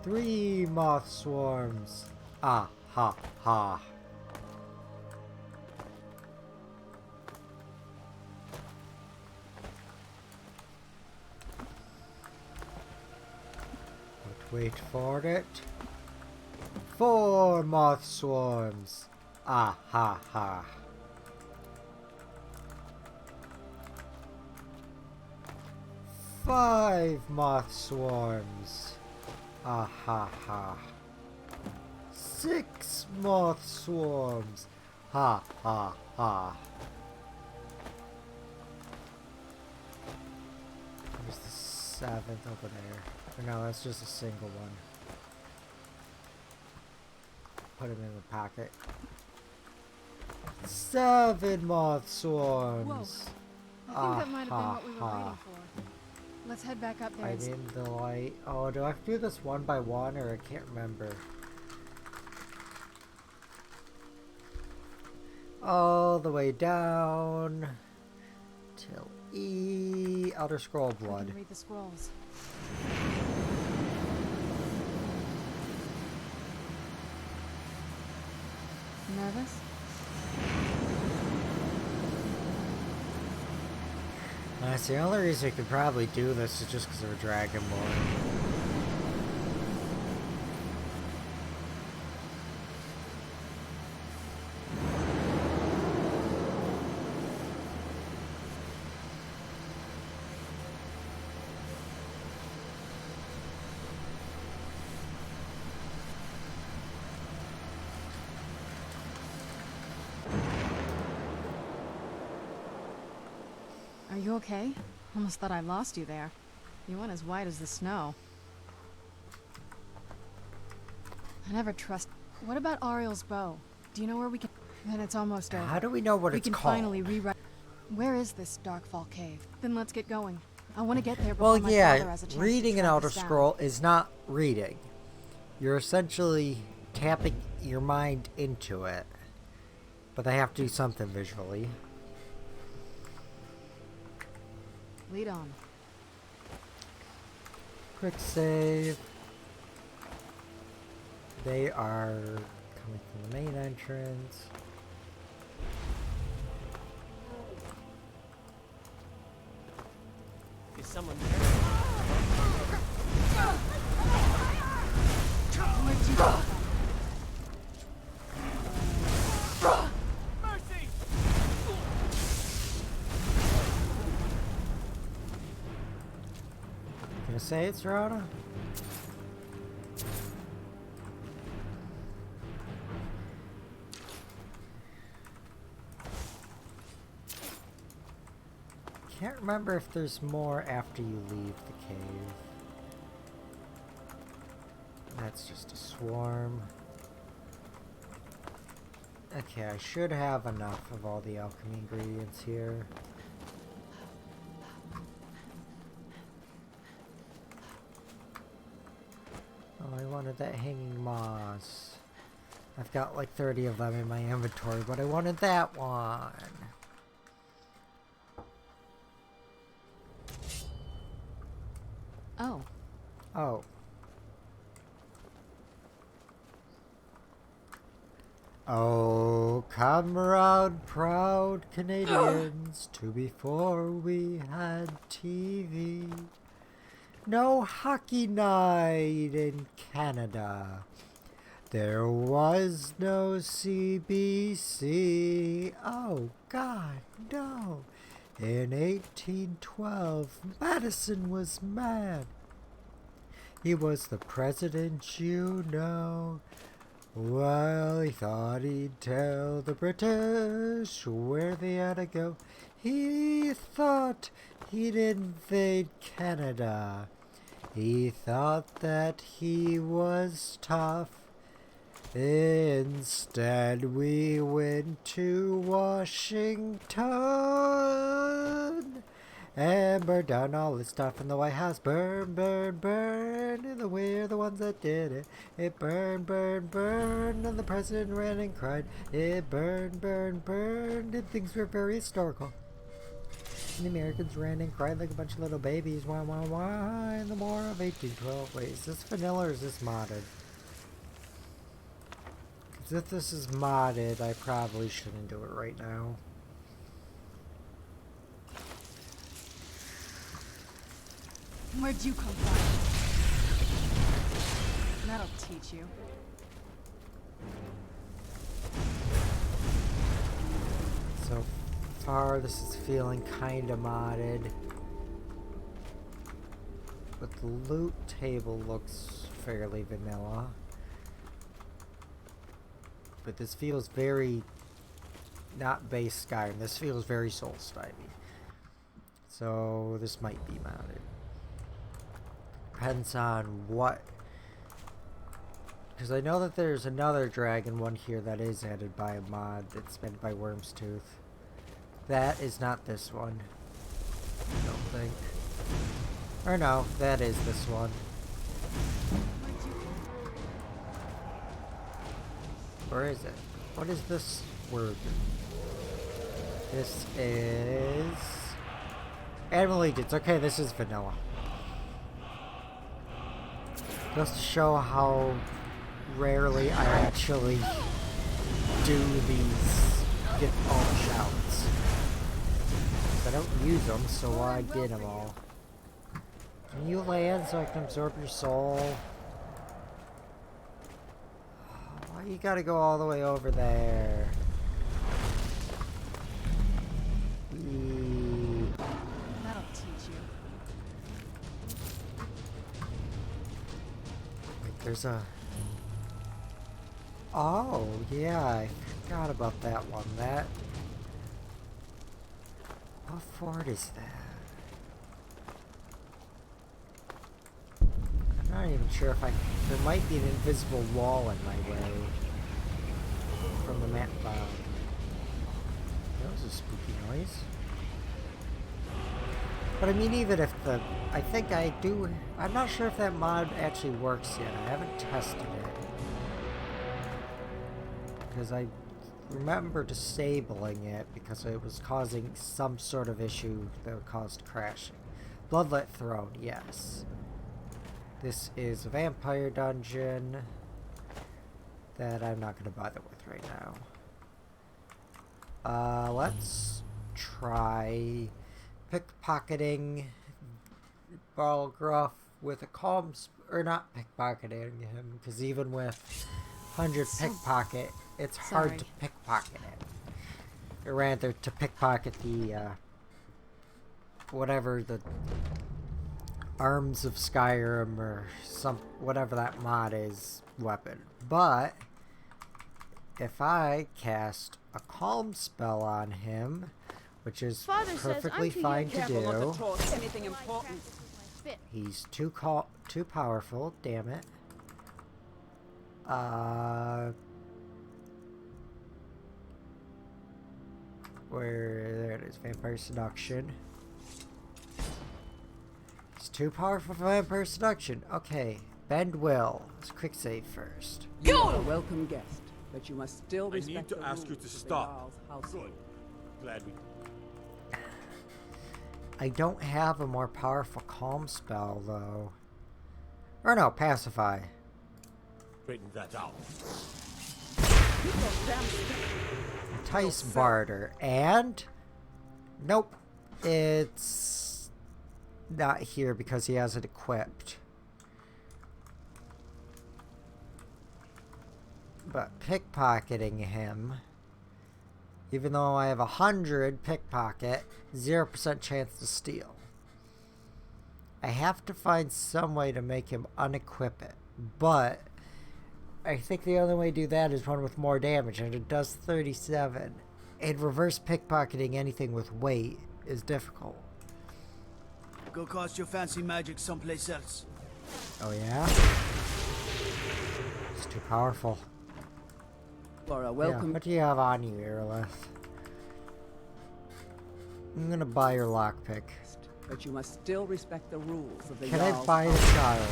Three moth swarms. Ah ha ha. Wait for it. 4 moth swarms. Ah ha ha. 5 moth swarms. Ah ha ha. 6 moth swarms. Ha ha ha. There's the 7th over there. Or no, that's just a single one. Put him in the pocket. 7 moth swarms. Whoa. I think that might have been what we were waiting for. Let's head back up there. I'm in the light. Oh, do I have to do this one by one, or I can't remember? All the way down till E. Elder Scroll blood. I can read the scrolls. Nervous? That's the only reason you could probably do this is just because of a Dragonborn. Are you okay? Almost thought I lost you there. You went as white as the snow. I never trust... What about Ariel's bow? Do you know where we can... Then it's almost over. How do we know what it's called? We can finally rewrite... Where is this Darkfall cave? Then let's get going. I want to get there before Well, my father yeah, has a chance reading to an track Elder us down. Scroll is not reading. You're essentially tapping your mind into it. But they have to do something visually. Lead on. Quick save. They are coming from the main entrance. Is someone there? Gonna say it's Rhoda? Can't remember if there's more after you leave the cave. That's just a swarm. Okay, I should have enough of all the alchemy ingredients here. Oh, I wanted that hanging moss. I've got like 30 of them in my inventory, but I wanted that one. Oh. Oh. Oh, comrade, proud Canadians, to before we had TV. No hockey night in Canada. There was no CBC. Oh, God, no. In 1812, Madison was mad. He was the president, you know. Well, he thought he'd tell the British where they had to go. He thought he'd invade Canada. He thought that he was tough. Instead, we went to Washington and burned down all the stuff in the White House. Burn, burn, burn, and we're the ones that did it. It burned, burned, burned, and the president ran and cried. It burned, burned, burned, and things were very historical. And the Americans ran and cried like a bunch of little babies. Wah, wah, wah, in the War of 1812. Wait, is this vanilla or is this modded? Because if this is modded, I probably shouldn't do it right now. Where'd you come from? That'll teach you. So far, this is feeling kinda modded. But the loot table looks fairly vanilla. But this feels very not base Skyrim. This feels very Soul-Stymie. So this might be modded. Depends on what. Because I know that there's another dragon one here that is added by a mod that's made by Worm's Tooth. That is not this one. I don't think. Or no, that is this one. Or is it? What is this word? This is Animal Allegiance. Okay, this is vanilla. Just to show how rarely I actually do these get all shouts. I don't use them, so why get them all? Can you land so I can absorb your soul? Why you gotta go all the way over there? That'll teach you. Wait, there's a... Oh, yeah, I forgot about that one. That... What fort is that? I'm not even sure if I... There might be an invisible wall in my way. From the map file. That was a spooky noise. But I mean, even if the... I think I do... I'm not sure if that mod actually works yet. I haven't tested it. Because I remember disabling it because it was causing some sort of issue that caused crashing. Bloodlet Throne, yes. This is a vampire dungeon that I'm not going to bother with right now. Let's try pickpocketing Balgruff with a calm, or not pickpocketing him, because even with 100 pickpocket, it's hard to pickpocket it. Or rather, to pickpocket the, whatever the Arms of Skyrim or whatever that mod is, weapon. But if I cast a calm spell on him, which is perfectly fine to do, he's too powerful. Damn it. There it is, Vampire Seduction. It's too powerful for Vampire Seduction. Okay, bend will. Let's quick save first. You are a welcome guest, but you must still respect I need to ask you to stop. Good. Glad we... I don't have a more powerful calm spell, though. Or no, pacify. Straighten that out. Entice barter. And? Nope. It's not here because he has it equipped. But pickpocketing him, even though I have 100 pickpocket, 0% chance to steal. I have to find some way to make him unequip it, but I think the only way to do that is one with more damage, and it does 37. And reverse pickpocketing anything with weight is difficult. Go cast your fancy magic someplace else. Oh yeah? It's too powerful. Laura, welcome. Yeah, what do you have on you, Aerolith? I'm gonna buy your lockpick. But you must still respect the rules of the Can I buy the child?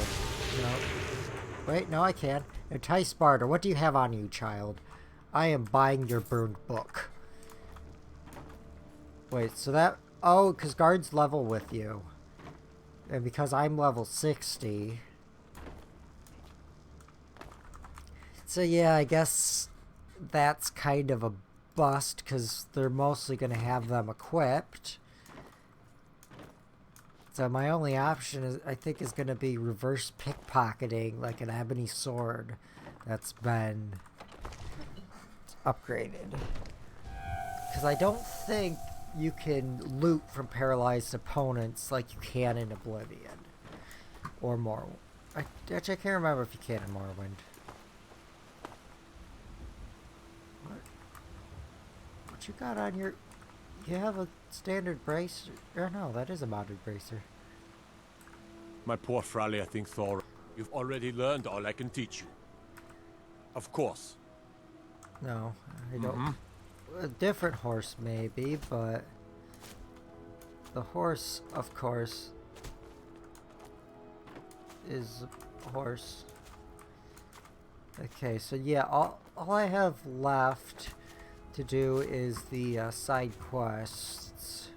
No. Wait, no I can. Entice barter. What do you have on you, child? I am buying your burned book. Wait, so that... Oh, because guards level with you. And because I'm level 60... So yeah, I guess that's kind of a bust, because they're mostly going to have them equipped. So my only option is, I think, is going to be reverse pickpocketing, like an ebony sword that's been upgraded. Because I don't think you can loot from paralyzed opponents like you can in Oblivion. Or Morrowind. Actually, I can't remember if you can in Morrowind. What you got on your... You have a standard brace? Or no, that is a modded bracer. My poor Frally, I think Thor, you've already learned all I can teach you. Of course. No, I don't. A different horse maybe, but the horse, of course, is a horse. Okay, so yeah, all I have left to do is the side quests,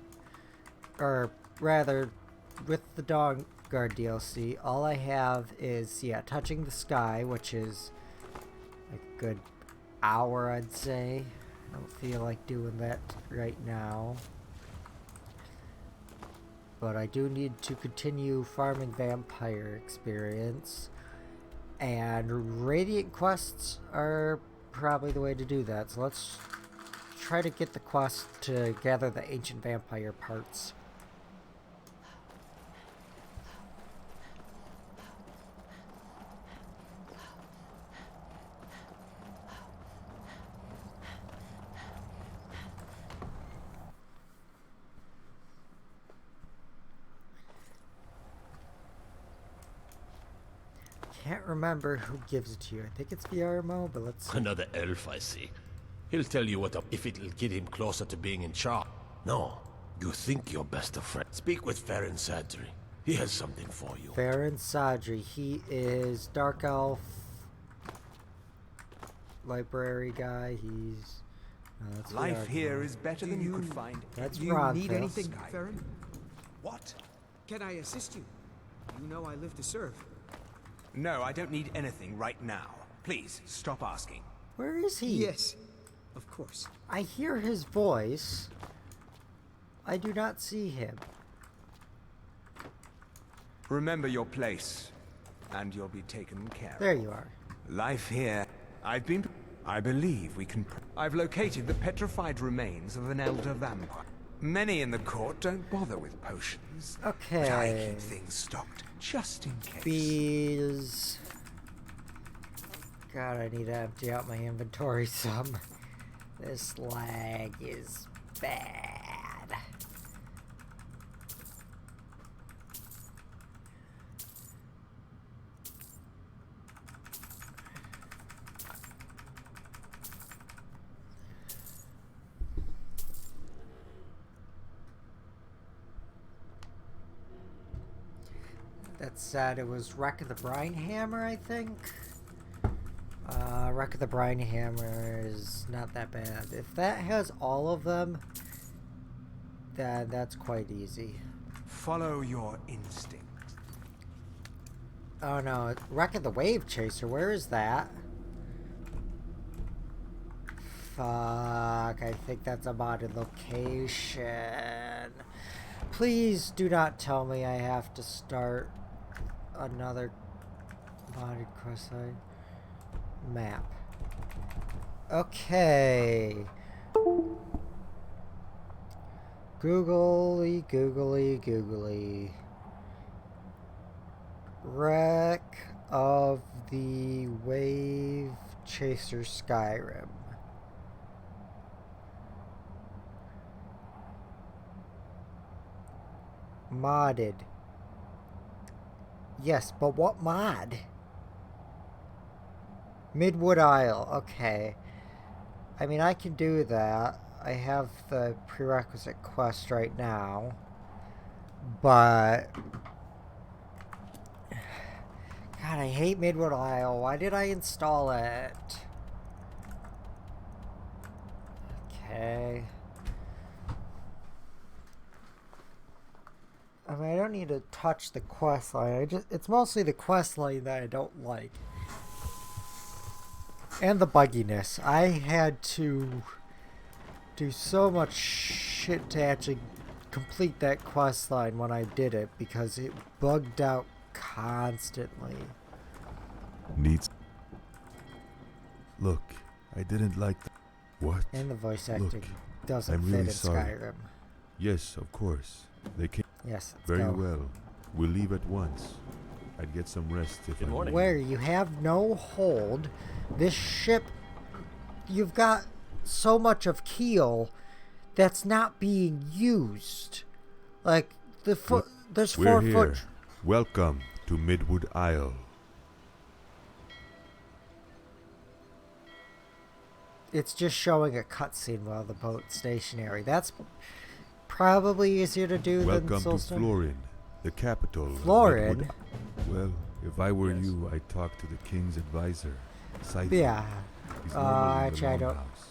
or rather, with the Dawnguard DLC, all I have is, yeah, touching the sky, which is a good hour, I'd say. I don't feel like doing that right now, but I do need to continue farming vampire experience, and Radiant quests are probably the way to do that, so let's try to get the quest to gather the ancient vampire parts. Can't remember who gives it to you. I think it's Viarmo, but let's see. Another elf, I see. He'll tell you what up if it'll get him closer to being in charge. No, you think you're best of friends. Speak with Farron Sadri. He has something for you. Farron Sadri. He is Dark Elf library guy. He's that's life here is better than you could find. That's Do you Rodfist. need anything, Farron? What? Can I assist you? You know I live to serve. No, I don't need anything right now. Please, stop asking. Where is he? Yes, of course. I hear his voice. I do not see him. Remember your place, and you'll be taken care of. There you are. Life here. I believe we can. I've located the petrified remains of an elder vampire. Many in the court don't bother with potions. Okay. But I keep things stocked, just in case. Bees. God, I need to empty out my inventory some. This lag is bad. That said, it was Wreck of the Brine Hammer, I think. Wreck of the Brine Hammer is not that bad. If that has all of them, then that's quite easy. Follow your instinct. Oh no, Wreck of the Wave Chaser, where is that? Fuck, I think that's a modded location. Please do not tell me I have to start another modded questline map. Okay. Googly, googly, googly. Wreck of the Wave Chaser Skyrim. Modded. Yes, but what mod? Midwood Isle. Okay. I mean, I can do that. I have the prerequisite quest right now. But... God, I hate Midwood Isle. Why did I install it? Okay. I mean, I don't need to touch the quest line. It's mostly the quest line that I don't like. And the bugginess. I had to do so much shit to actually complete that quest line when I did it because it bugged out constantly. Needs. Look, I didn't like the... What? And the voice acting Look, doesn't I'm fit really in sorry. Skyrim. Yes, of course. They came. Yes, let's Very go. well. We'll leave at once. I'd get some rest if I may. Where you have no hold. This ship, you've got so much of keel that's not being used. Like the foot, there's We're 4 foot. here. Welcome to Midwood Isle. It's just showing a cutscene while the boat's stationary. That's probably easier to do Welcome than to Soulstone. Florin, the capital. of Florin? Midwood. Well, if I were you, I'd talk to the king's advisor. Scythe. Yeah. He's normally in the Actually, I don't. longhouse.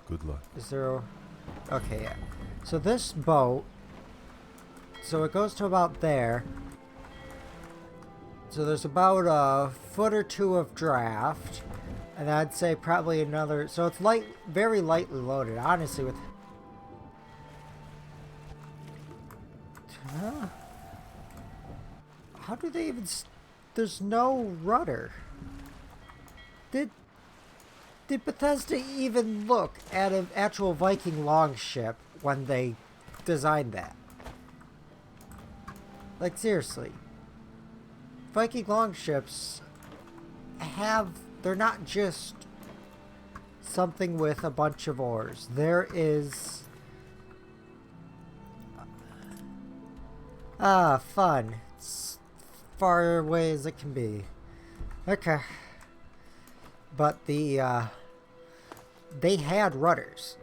Good luck. Is there? Okay, yeah. So this boat. So it goes to about there. So there's about a foot or two of draft, and I'd say probably another. So it's light, very lightly loaded. Honestly, with. Huh? How do they even? There's no rudder. Did Bethesda even look at an actual Viking longship when they designed that? Like, seriously. Viking longships they're not just something with a bunch of oars. There is... fun. It's far away as it can be. Okay. But they had rudders.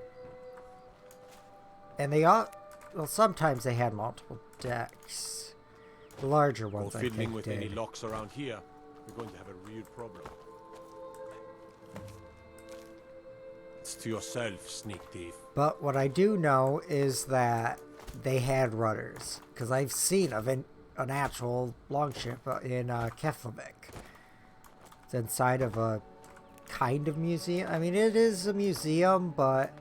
And well, sometimes they had multiple decks. The larger ones, I think, fiddling with did. any locks around here, we're going to have a real problem. It's to yourself, sneak thief. But what I do know is that they had rudders. Because I've seen an actual longship in Keflavik. It's inside of a kind of museum. I mean, it is a museum, but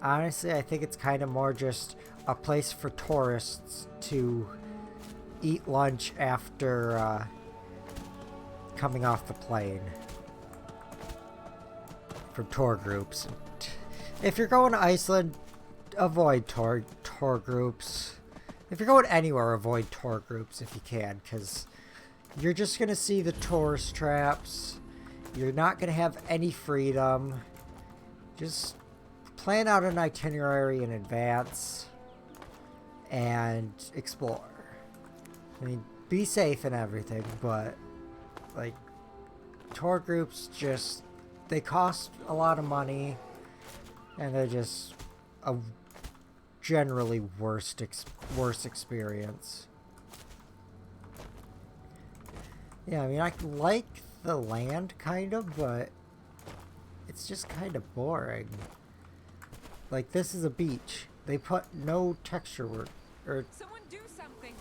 honestly, I think it's kind of more just a place for tourists to eat lunch after coming off the plane from tour groups. If you're going to Iceland, avoid tour groups. If you're going anywhere, avoid tour groups if you can, because you're just going to see the tourist traps. You're not going to have any freedom. Just plan out an itinerary in advance and explore. I mean, be safe and everything, but like tour groups they cost a lot of money and they're just a generally worse experience. Yeah, I mean, I like the land kind of, but it's just kind of boring. Like, this is a beach. They put no texture work or Someone do something.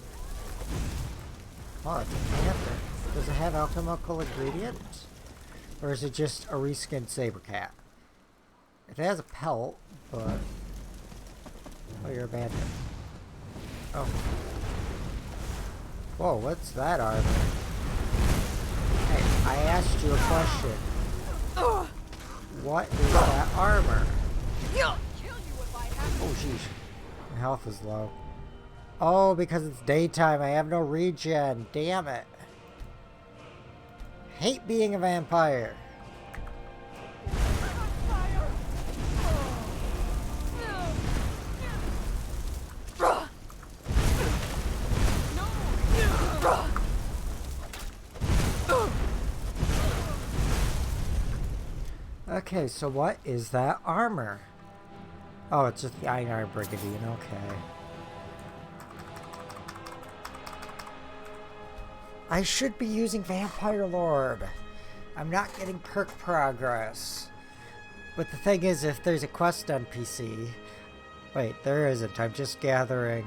oh, it's a panther. Does it have alchemical ingredients? Or is it just a reskinned saber cat? It has a pelt, but oh, you're a bandit. Oh. Whoa, what's that armor? Hey, I asked you a question. What is that armor? Oh, jeez. My health is low. Oh, because it's daytime. I have no regen. Damn it. Hate being a vampire. Okay, so what is that armor? Oh, it's just the Iron Brigandine, okay. I should be using Vampire Lord. I'm not getting perk progress. But the thing is, if there's a quest NPC... Wait, there isn't. I'm just gathering...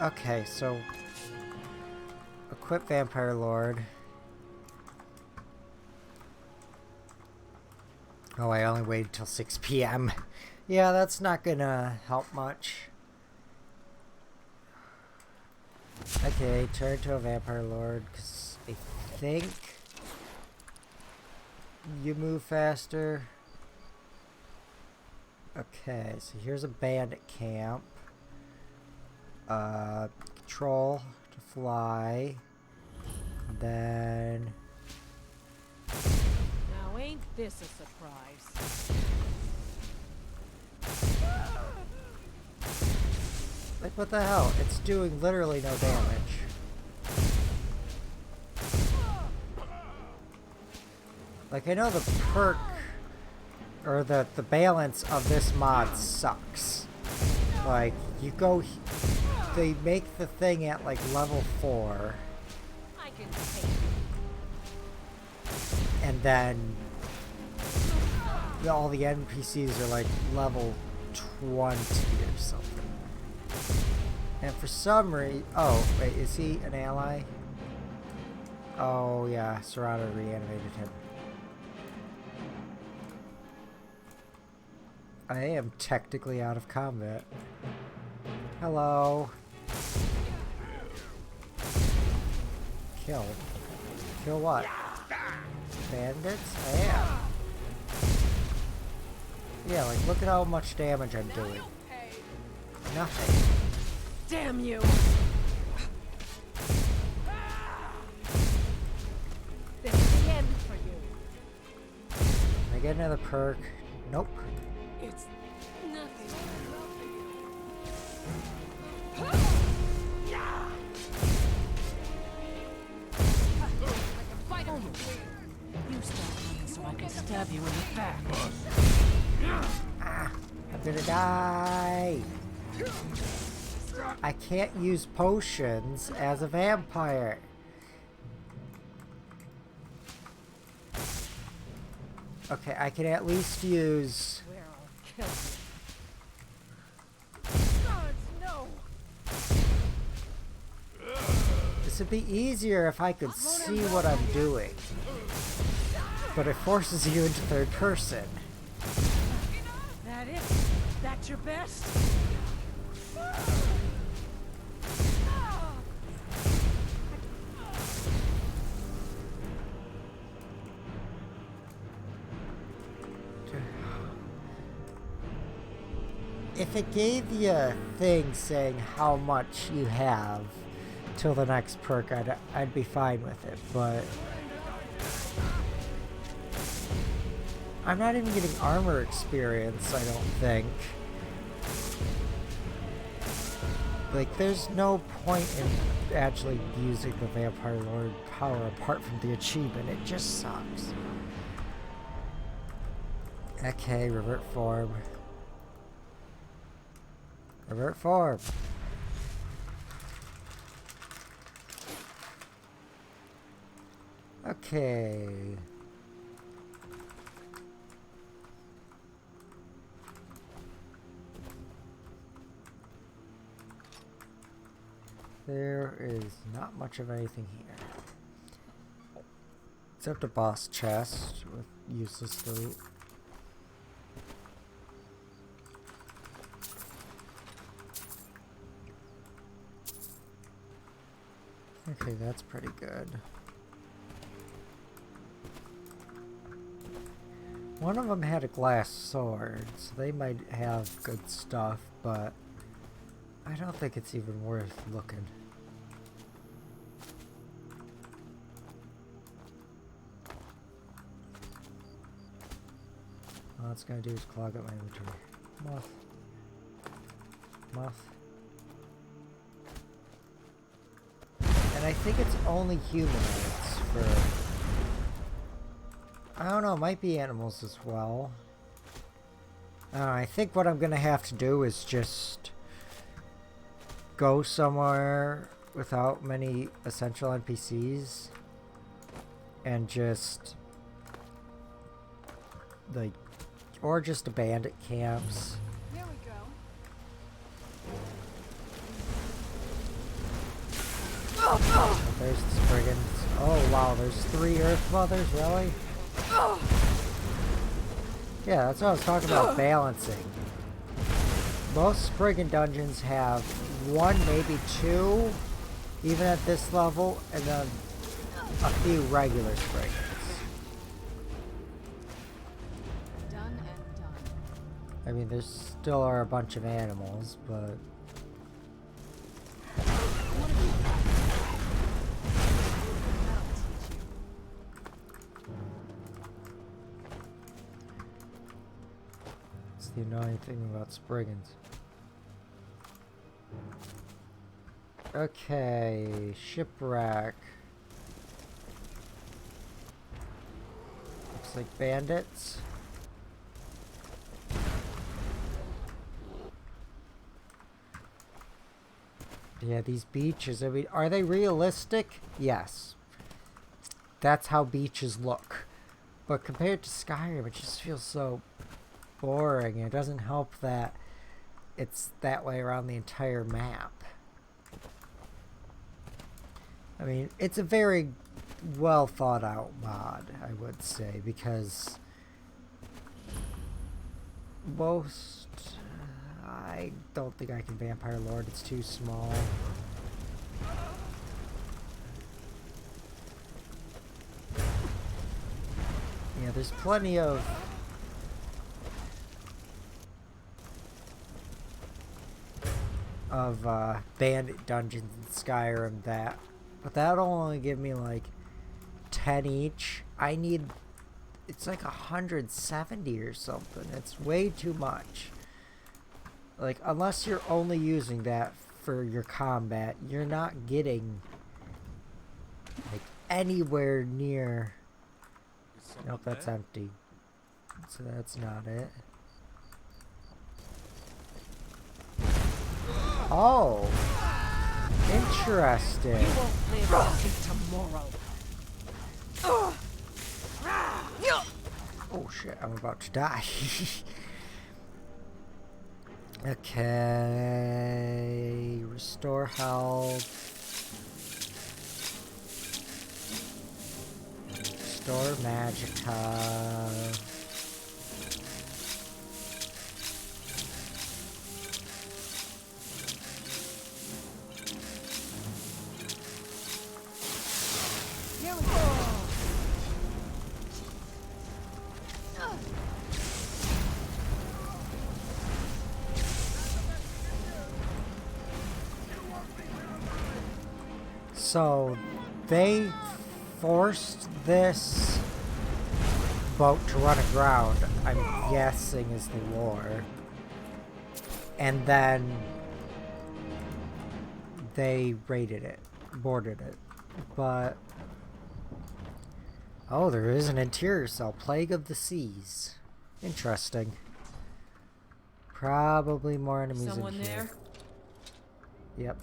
Okay, so... Equip Vampire Lord. Oh, I only waited till 6 p.m. Yeah, that's not gonna help much. Okay, turn to a Vampire Lord, because I think you move faster. Okay, so here's a bandit camp. Control to fly. Then... Now ain't this a surprise? Like, what the hell? It's doing literally no damage. Like, I know the perk, or the balance of this mod sucks. Like, you go... They make the thing at, like, level 4. I can take And then... all the NPCs are, like, level 20 or something. And for some reason... Oh, wait, is he an ally? Oh, yeah, Serrano reanimated him. I am technically out of combat. Hello. Kill. Kill what? Bandits? I am. Yeah, like, look at how much damage I'm doing. Nothing. Damn you! This is the end for you. Can I get another perk? Nope. It's nothing. You stop running so I can stab you in the back. Ah, I'm gonna die. I can't use potions as a vampire. Okay, I can at least use... Kill no. This would be easier if I could see what I'm doing. But it forces you into third person. That it? That's your best? if it gave you a thing saying how much you have till the next perk, I'd be fine with it, but I'm not even getting armor experience, I don't think. Like, there's no point in actually using the Vampire Lord power apart from the achievement. It just sucks. Okay, revert form. Revert form. Okay. There is not much of anything here. Except a boss chest with useless loot. Okay, that's pretty good. One of them had a glass sword, so they might have good stuff, but I don't think it's even worth looking. All it's gonna do is clog up my inventory. Moth. Moth. And I think it's only humanoids for... I don't know, it might be animals as well. I think what I'm gonna have to do is just go somewhere without many essential NPCs and just like, or just abandon camps. There we go. Oh, there's the brigands. Oh wow, there's 3 Earth Mothers, really? Yeah, that's what I was talking about, balancing. Most Spriggan dungeons have 1, maybe 2, even at this level, and then a few regular Spriggans. Done and done. I mean, there still are a bunch of animals, but... It's the annoying thing about Spriggans. Okay, shipwreck. Looks like bandits. Yeah, these beaches, I mean, are they realistic? Yes. That's how beaches look. But compared to Skyrim, it just feels so boring. It doesn't help that it's that way around the entire map. I mean, it's a very well thought out mod, I would say, because most... I don't think I can Vampire Lord, it's too small. Yeah, there's plenty of... bandit dungeons in Skyrim that... But that'll only give me like 10 each. I need... It's like 170 or something. It's way too much. Like, unless you're only using that for your combat, you're not getting like anywhere near... Nope, that's empty. So that's not it. Oh! Interesting. You won't live to see tomorrow. Oh shit, I'm about to die. Okay, restore health. Restore magicka. Here we go. So they forced this boat to run aground, I'm guessing is the lore. And then they raided it, boarded it. But oh, there is an interior cell, Plague of the Seas. Interesting. Probably more enemies Someone in here. there? Yep.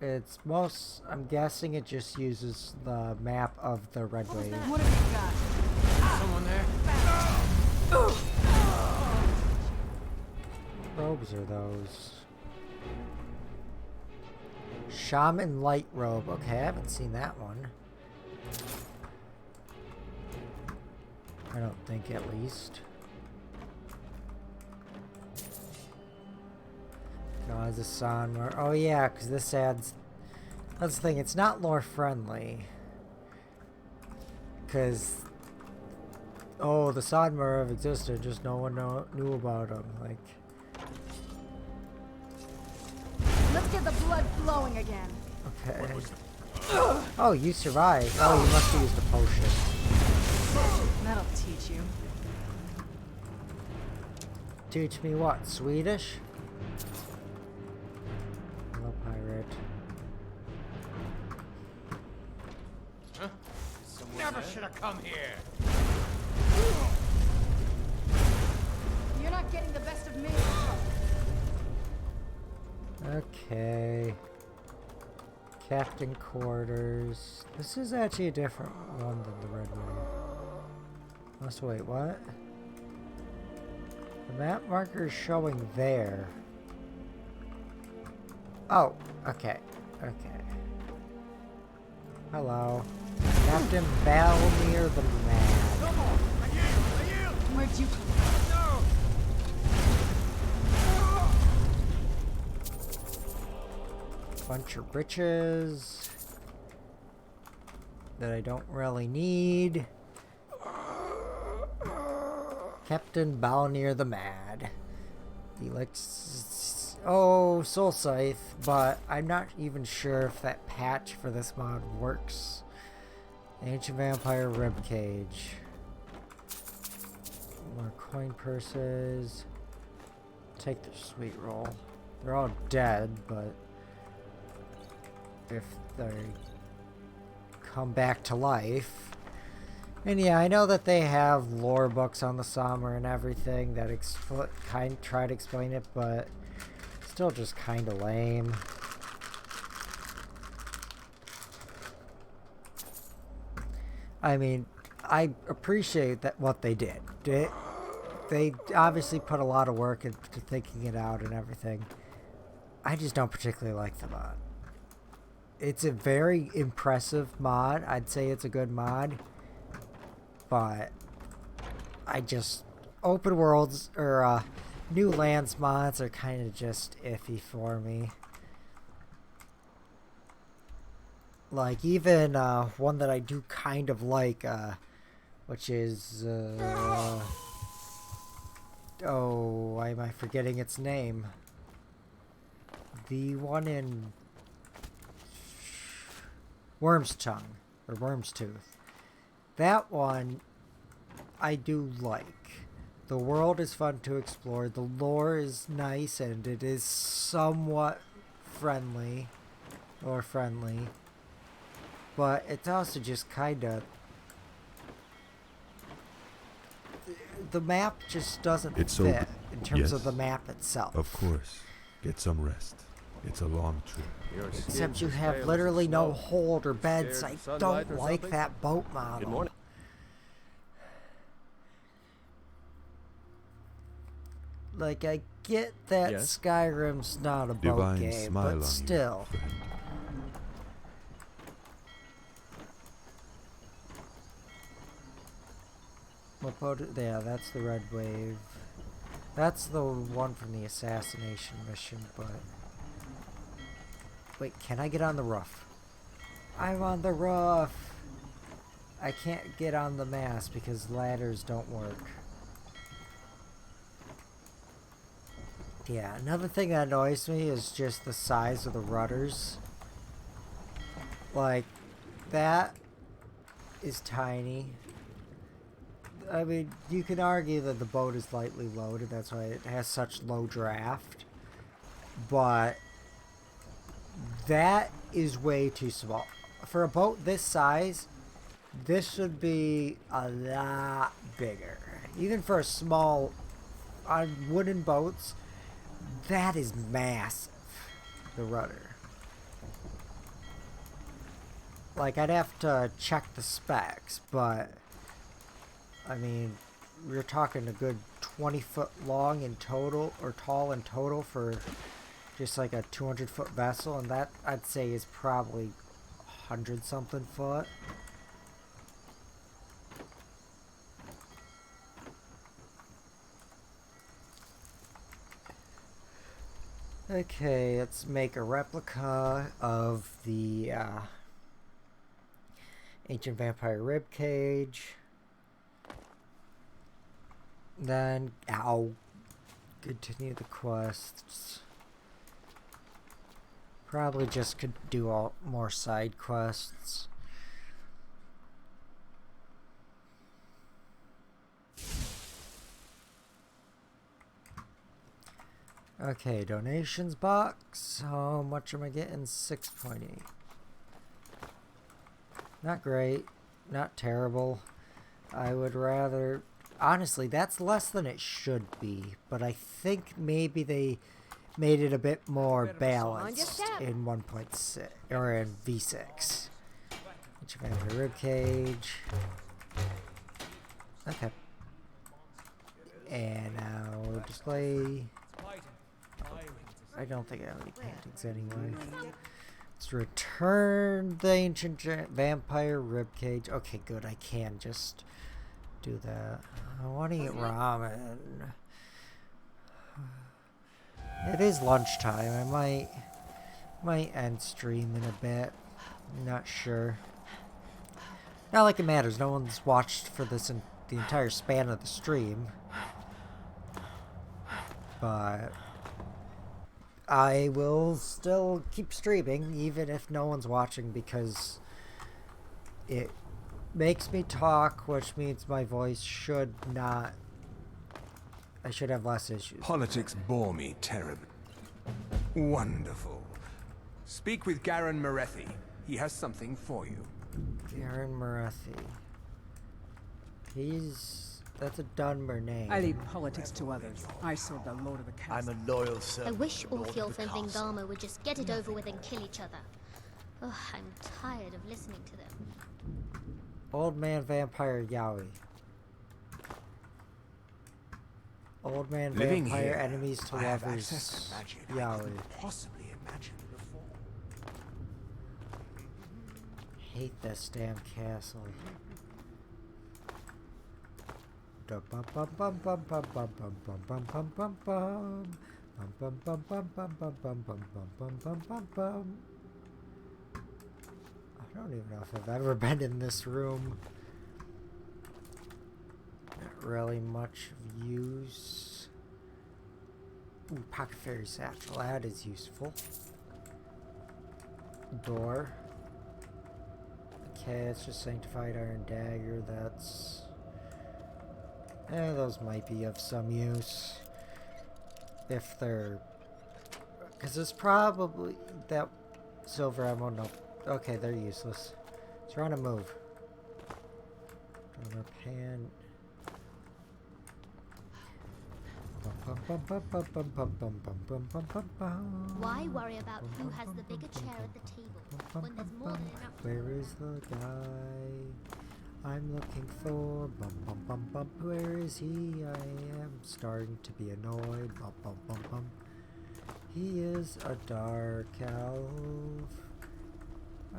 It's most, I'm guessing it just uses the map of the Red Wave. What have you got? Someone there? What robes are those? Shaman Light Robe. Okay, I haven't seen that one. I don't think, at least. No, as a son. Oh yeah, because this adds. That's the thing. It's not lore friendly. Because oh, the Sodmer have existed, just no one knew about them. Like. Let's get the blood flowing again. Okay. Oh, you survived. Oh, you must have used a potion. That'll teach you. Teach me what? Swedish? Hello, pirate. Huh? Never should have come here. You're not getting the best of me. Okay. Captain quarters. This is actually a different one than the red one. Let's wait, what? The map marker is showing there. Oh, okay. Okay. Hello. Captain Balmir the Mad. Come on! I yield! Where'd you come from? No! Bunch of riches that I don't really need. Captain Balnir the Mad. Felix. Oh, Soul Scythe, but I'm not even sure if that patch for this mod works. Ancient Vampire Ribcage. More coin purses. Take the sweet roll. They're all dead, but if they come back to life. And yeah, I know that they have lore books on the Sommer and everything that try to explain it, but still just kind of lame. I mean, I appreciate that what they did. They obviously put a lot of work into thinking it out and everything. I just don't particularly like the mod. It's a very impressive mod. I'd say it's a good mod. But I just open worlds or new lands mods are kind of just iffy for me. Like even one that I do kind of like, which is oh, why am I forgetting its name? The one in Worm's Tongue or Worm's Tooth. That one I do like. The world is fun to explore. The lore is nice and it is somewhat friendly. Or friendly. But it's also just kind of... The map just doesn't fit in terms of the map itself. Of course. Get some rest. It's a long trip. Except you have literally no hold or beds. I don't like that boat model. Good morning. Like, I get that Skyrim's not a boat game, but still. What boat? Yeah, that's the Red Wave. That's the one from the assassination mission, but... Wait, can I get on the roof? I'm on the roof! I can't get on the mast because ladders don't work. Yeah, another thing that annoys me is just the size of the rudders. Like, that is tiny. I mean, you can argue that the boat is lightly loaded, that's why it has such low draft. But that is way too small. For a boat this size, this should be a lot bigger. Even for a small, on wooden boats, that is massive, the rudder. Like, I'd have to check the specs, but, I mean, we're talking a good 20 foot long in total, or tall in total for just like a 200 foot vessel, and that, I'd say, is probably 100 something foot. Okay, let's make a replica of the ancient vampire ribcage. Then, continue the quests. Probably just could do all more side quests. Okay, donations box. How much am I getting? 6.8. Not great. Not terrible. I would rather... Honestly, that's less than it should be. But I think maybe they made it a bit more balanced in 1.6. Or in V6. Which vampire ribcage. Okay. And now display... I don't think I have any paintings anyway. Let's return the ancient vampire ribcage. Okay, good. I can just do that. I want to eat ramen. It is lunchtime. I might end stream in a bit. I'm not sure. Not like it matters. No one's watched for this in the entire span of the stream. But I will still keep streaming even if no one's watching, because it makes me talk, which means my voice should not... I should have less issues. Politics bore me terribly. Wonderful. Speak with Garen Morethi. He has something for you. Garen Morethi. That's a Dunmer name. I leave politics to others. I serve the Lord of the Castle. I'm a loyal servant. I wish Orfeolf and Vingama would just get it over with and kill each other. Oh, I'm tired of listening to them. Old man vampire Yowie. Old man Living vampire here, enemies to I have lovers access to magic I Yowie. couldn't possibly imagine before. Hate this damn castle. I don't even know if I've ever been in this room. Not really much use. Ooh, pocket fairy satchel. That is useful. Door. Okay, it's just sanctified iron dagger. That's... those might be of some use. If they're... Because it's probably... That silver ammo, no. Okay, they're useless. Trying to move. Donor pan. Why worry about who has the bigger chair at the table when there's more than enough? Where is the guy I'm looking for? Where is he? I am starting to be annoyed. He is a dark elf.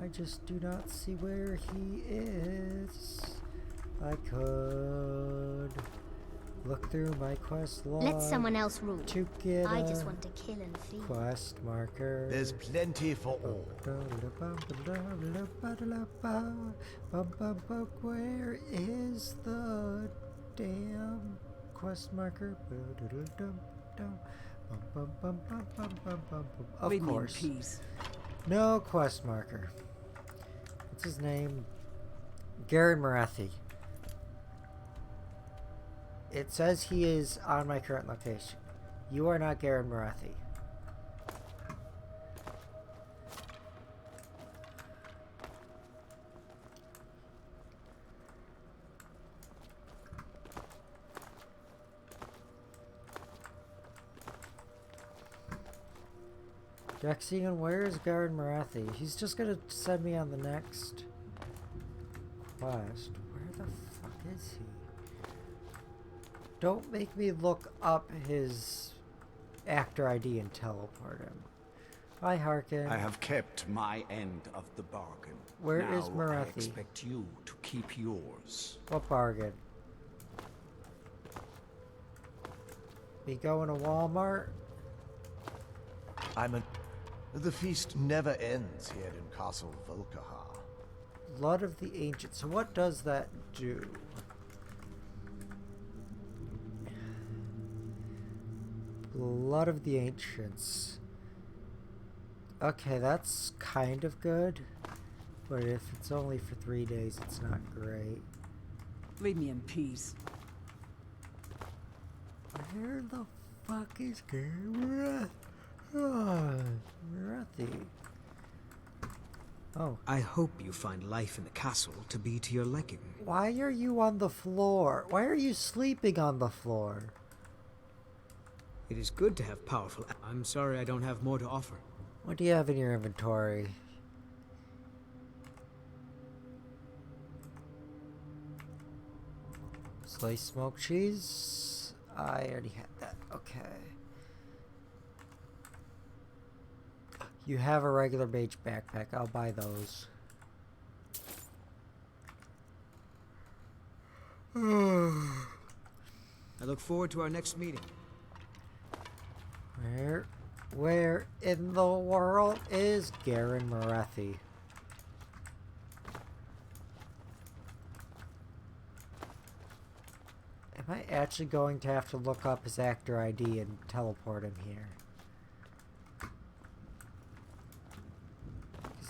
I just do not see where he is. I could look through my quest log. Let someone else rule. To get I just want to kill and feed. Quest marker. There's plenty for all. Where is the damn quest marker? Of course. No quest marker. what's his name? Garen Marathi. It says he is on my current location. You are not Garen Marathi. Jackson, where is Garen Marathi? He's just gonna send me on the next quest. Where the fuck is he? Don't make me look up his actor ID and teleport him. Hi, Harkin. I have kept my end of the bargain. Where now is Marathi? I expect you to keep yours. What bargain? Me going to Walmart? The feast never ends here in Castle Volkahar. Blood of the Ancient. So what does that do? Blood of the Ancients. Okay, that's kind of good. But if it's only for 3 days, it's not great. Leave me in peace. Where the fuck is Garen? Marathi. Oh. I hope you find life in the castle to be to your liking. Why are you on the floor? Why are you sleeping on the floor? It is good to have powerful... I'm sorry I don't have more to offer. What do you have in your inventory? Sliced smoked cheese? I already had that. Okay. You have a regular mage backpack. I'll buy those. I look forward to our next meeting. Where in the world is Garen Marathi? Am I actually going to have to look up his actor ID and teleport him here?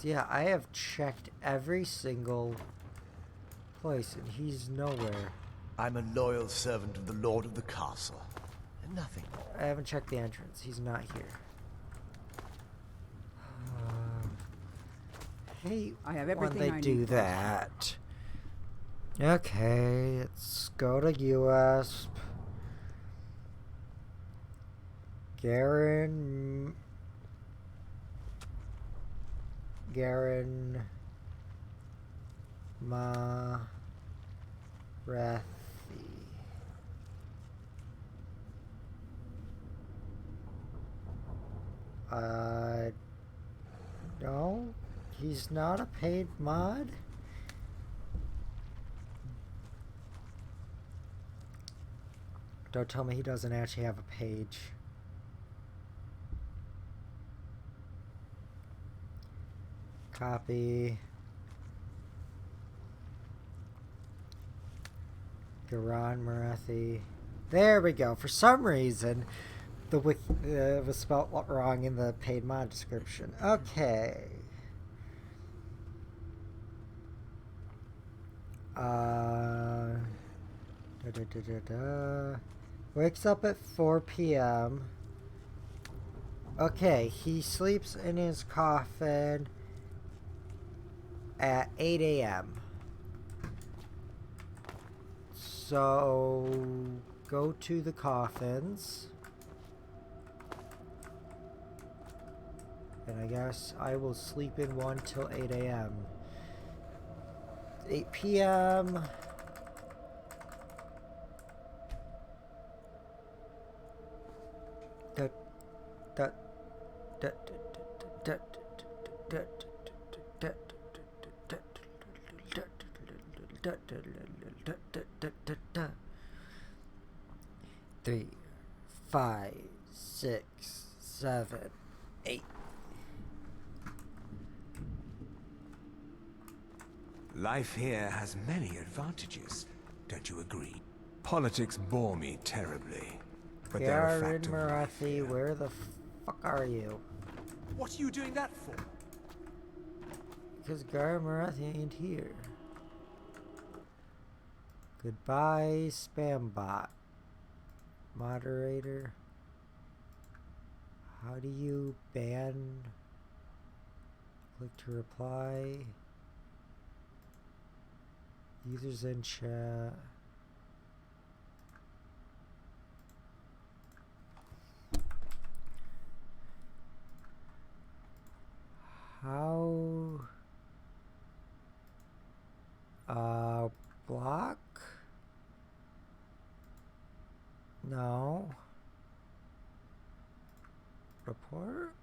Yeah, I have checked every single place and he's nowhere. I'm a loyal servant of the Lord of the Castle. And nothing more. I haven't checked the entrance. He's not here. Hate I have when everything they I do need. that. Okay, let's go to US. Garen Marathi. No, he's not a paid mod. Don't tell me he doesn't actually have a page. Copy. Garan Marathi. There we go. For some reason, the wiki was spelled wrong in the paid mod description. Okay. Wakes up at 4 p.m. Okay, he sleeps in his coffin at 8 a.m. So, go to the coffins. And I guess I will sleep in one till 8 a.m. 8 p.m. Three, 5, 6, 7, 8. Life here has many advantages, don't you agree? Politics bore me terribly, but they're a Garen fact of life. Marathi, where the fuck are you? What are you doing that for? Because Garmarathi ain't here. Goodbye, spam bot. Moderator. How do you ban? Click to reply. Users in chat. How? Block? No. Report?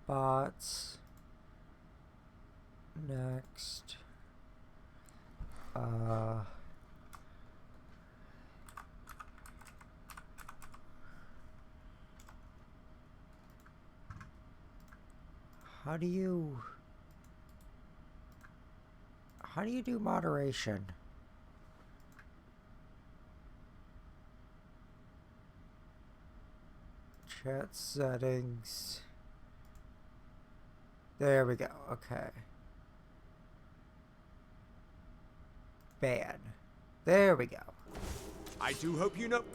Bots. Next. How do you do moderation? Chat settings. There we go. Okay. Ban. There we go. I do hope you know what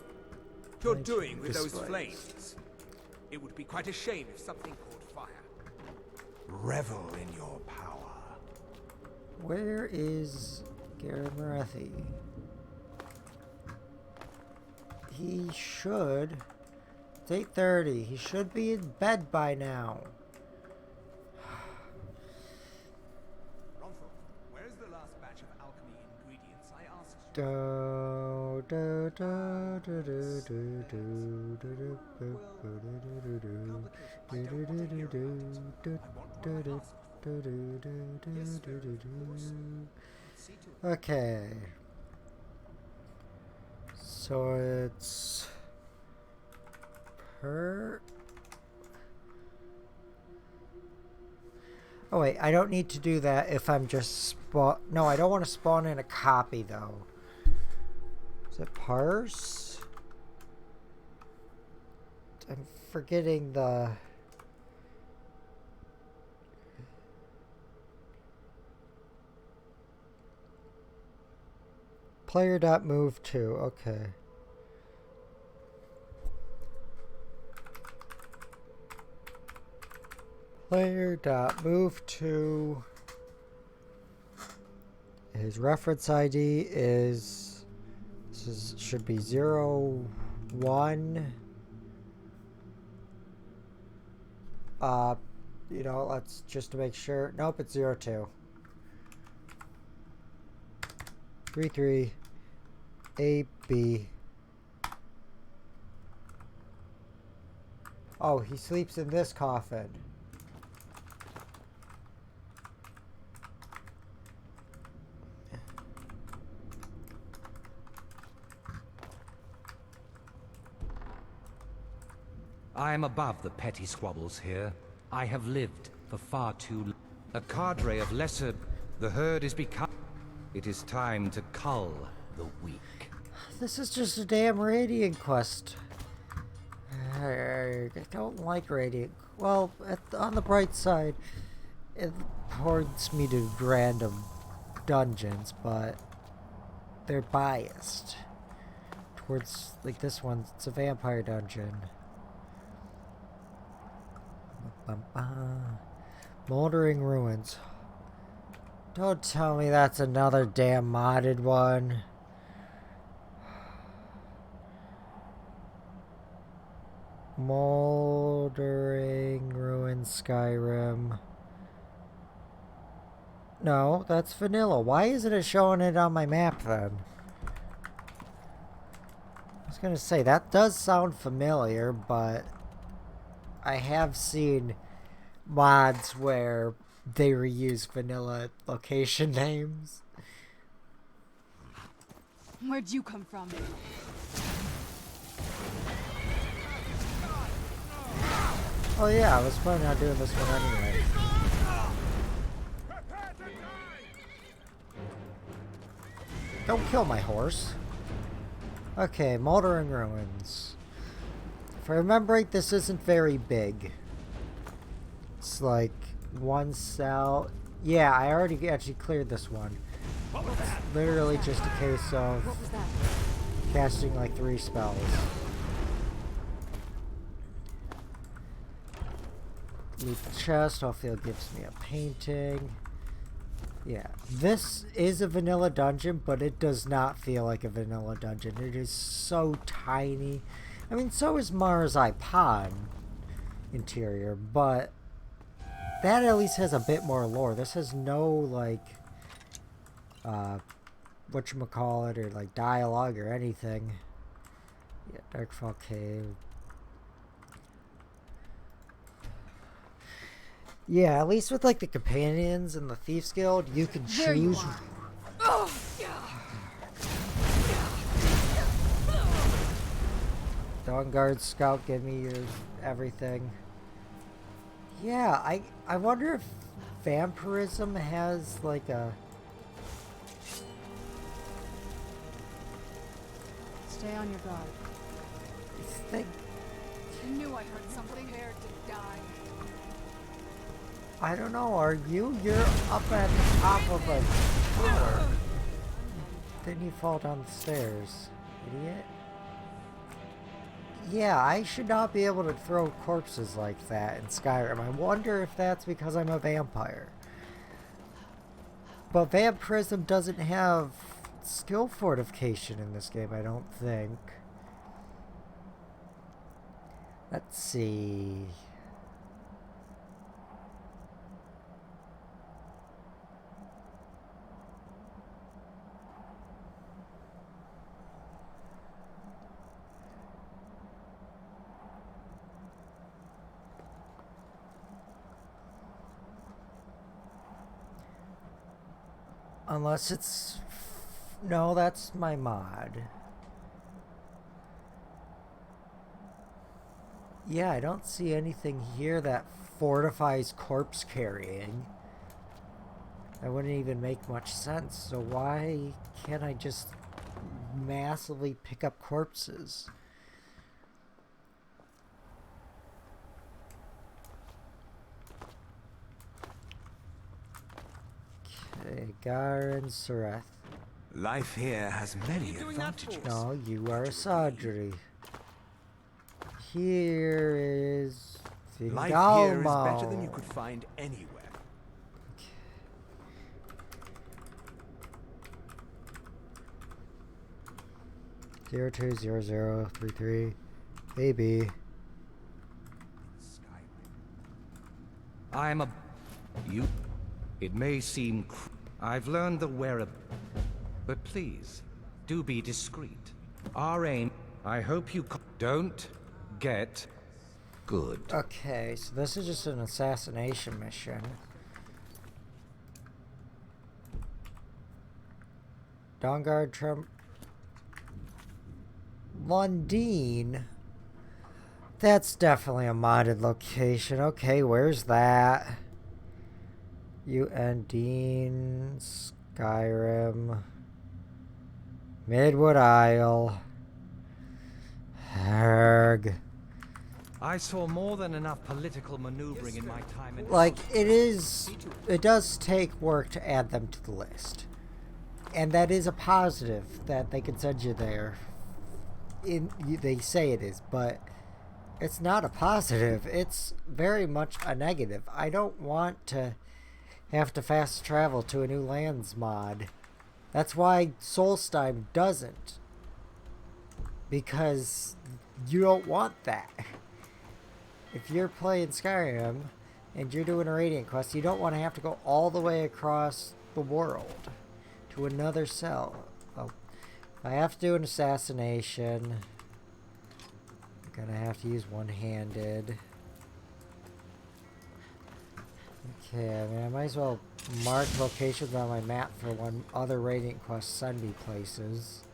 you're doing with those flames. It would be quite a shame if something caught fire. Revel in your power. Where is Garmarathi? He should. It's 8:30. He should be in bed by now. Where's the last batch of alchemy ingredients I asked you? Do do do do do do do do do. Okay. So it's per. Oh wait, I don't need to do that if I'm just spawn. No, I don't want to spawn in a copy though. Is it parse? I'm forgetting the. Player.move to, okay. Player.move to. His reference ID is. Should be 01. You know, let's just to make sure. Nope, it's 02. 33 AB. Oh, he sleeps in this coffin. I am above the petty squabbles here. I have lived for far too long. A cadre of lesser... The herd is become... It is time to cull the weak. This is just a damn Radiant quest. I don't like Radiant. Well, on the bright side, it points me to random dungeons, but they're biased towards, like this one, it's a vampire dungeon. Moldering Ruins. Don't tell me that's another damn modded one. Moldering Ruins Skyrim. No, that's vanilla. Why isn't it showing it on my map then? I was gonna say, that does sound familiar, but I have seen mods where they reuse vanilla location names. Where'd you come from? Oh yeah, I was planning on doing this one anyway. Don't kill my horse. Okay, Moldering Ruins. If I remember right, this isn't very big. It's like one cell. Yeah, I already actually cleared this one. It's literally just a case of casting like 3 spells. Loot the chest, hopefully it gives me a painting. Yeah, this is a vanilla dungeon, but it does not feel like a vanilla dungeon. It is so tiny. I mean, so is Mars iPod interior, but that at least has a bit more lore. This has no, like, whatchamacallit, or, like, dialogue or anything. Yeah, Darkfall Cave. Yeah, at least with, like, the companions and the Thieves Guild, you can choose. Dawnguard Scout, give me your everything. Yeah, I wonder if vampirism has, like, a... Stay on your guard. I knew I heard something there to die. I don't know, are you? You're up at the top of a tower. Didn't you fall down the stairs, idiot? Yeah, I should not be able to throw corpses like that in Skyrim. I wonder if that's because I'm a vampire. But vampirism doesn't have skill fortification in this game, I don't think. Let's see. Unless it's... No, that's my mod. Yeah, I don't see anything here that fortifies corpse carrying. That wouldn't even make much sense. So why can't I just massively pick up corpses? Okay, Garen Sareth. Life here has many advantages. No, you are a Sadri. Here is Life here is better than you could find anywhere. 020033 AB. I'm a... You... It may seem... I've learned the whereabouts. But please, do be discreet. Our aim... I hope you... Don't get... Good. Okay, so this is just an assassination mission. Dawnguard Trump... Lundeen? That's definitely a modded location. Okay, where's that? Undine, Skyrim, Midwood Isle, Herg. I saw more than enough political maneuvering in my time in... Like, it does take work to add them to the list. And that is a positive that they can send you there. They say it is, but it's not a positive. It's very much a negative. I don't want to have to fast travel to a new lands mod. That's why Solstheim doesn't. Because you don't want that. If you're playing Skyrim and you're doing a Radiant quest, you don't want to have to go all the way across the world to another cell. Oh, I have to do an assassination. I'm gonna have to use one-handed. Okay, I mean, I might as well mark locations on my map for when other Radiant quests send me places.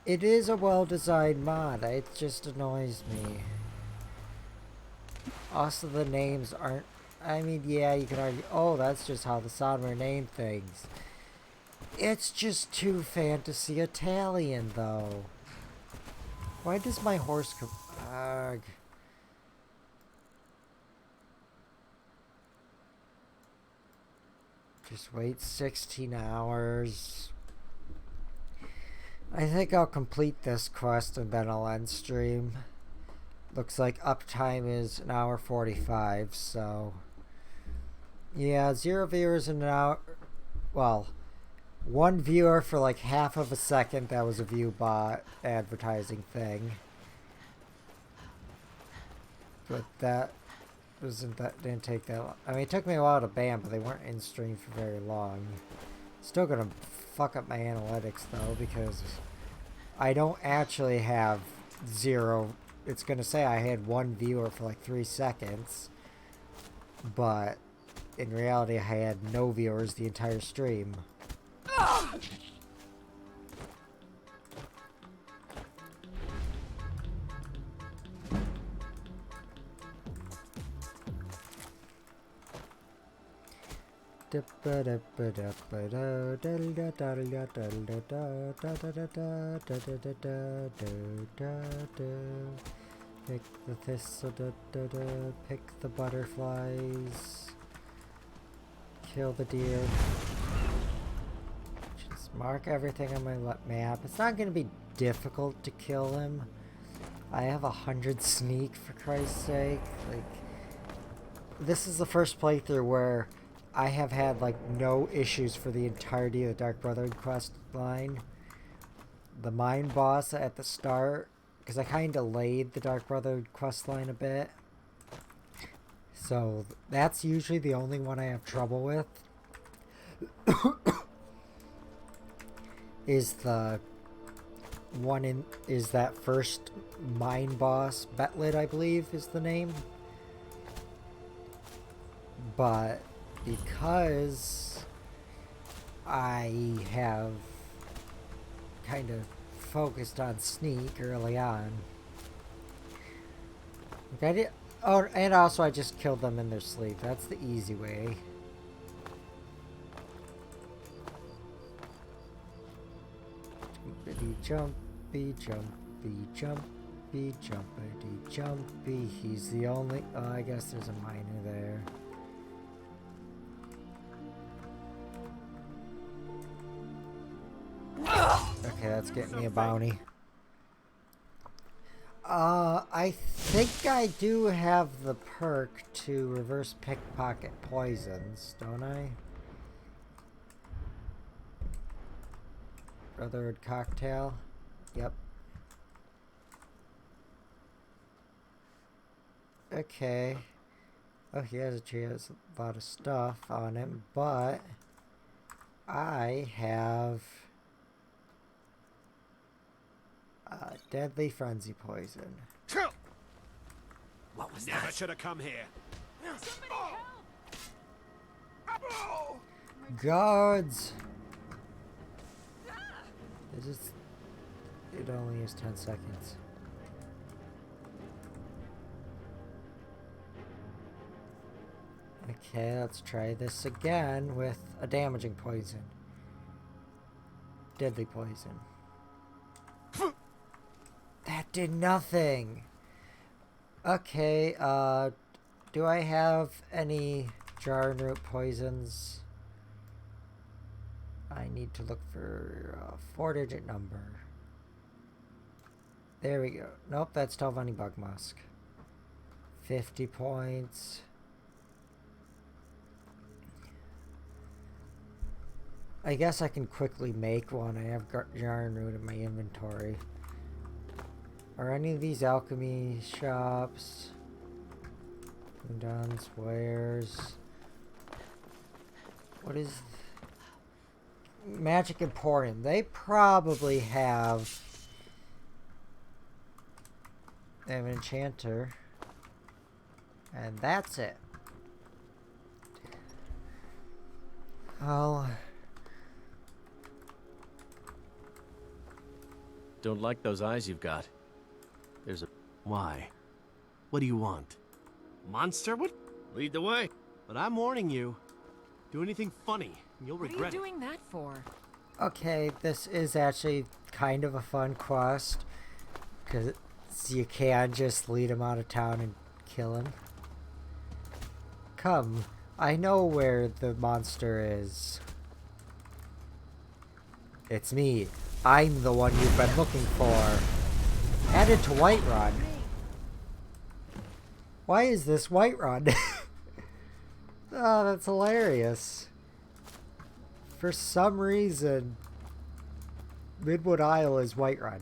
It is a well-designed mod. It just annoys me. Also, the names aren't... I mean, yeah, you can argue, oh, that's just how the Somnware named things. It's just too fantasy Italian, though. Why does my horse come... Ugh. Just wait 16 hours. I think I'll complete this quest and then I'll end stream. Looks like uptime is 1 hour 45, so... Yeah, 0 viewers in an hour... Well, 1 viewer for like half of a second. That was a view bot advertising thing. But that didn't take that long. I mean, it took me a while to ban, but they weren't in stream for very long. Still gonna fuck up my analytics though, because I don't actually have 0. It's gonna say I had 1 viewer for like 3 seconds, but in reality I had no viewers the entire stream. Pick the thistle, pick the butterflies, kill the deer. Just mark everything on my map. It's not going to be difficult to kill him. I have 100 sneak, for Christ's sake. Like, this is the first playthrough where I have had like no issues for the entirety of the Dark Brotherhood quest line. The mine boss at the start, because I kind of delayed the Dark Brotherhood quest line a bit, so that's usually the only one I have trouble with. Is the one is that first mine boss, Betlid, I believe is the name. But because I have kind of focused on sneak early on, like I did. Oh, and also I just killed them in their sleep. That's the easy way. Jumpy, jumpy, jumpy, jumpity, jumpy. He's the only. Oh, I guess there's a miner there. Okay, that's getting me a bounty. I think I do have the perk to reverse pickpocket poisons, don't I? Brotherhood cocktail. Yep. Okay. Oh, he has a lot of stuff on him, but I have deadly frenzy poison. What was that? Never should have come here. Guards! It only is 10 seconds. Okay, let's try this again with a damaging poison. Deadly poison. That did nothing! Okay, do I have any jar and root poisons? I need to look for a 4-digit number. There we go. Nope, that's Talvani Bug Musk. 50 points. I guess I can quickly make one. I have jar and root in my inventory. Are any of these alchemy shops? Don's wares. What is Magic Emporium? They probably have an enchanter, and that's it. Oh, don't like those eyes you've got. There's a... Why? What do you want? Monster? What? Lead the way. But I'm warning you. Do anything funny, and you'll regret it. What are you doing that for? Okay, this is actually kind of a fun quest. Because you can just lead him out of town and kill him. Come, I know where the monster is. It's me. I'm the one you've been looking for. Added to Whiterun. Why is this Whiterun? Oh, that's hilarious. For some reason, Midwood Isle is Whiterun.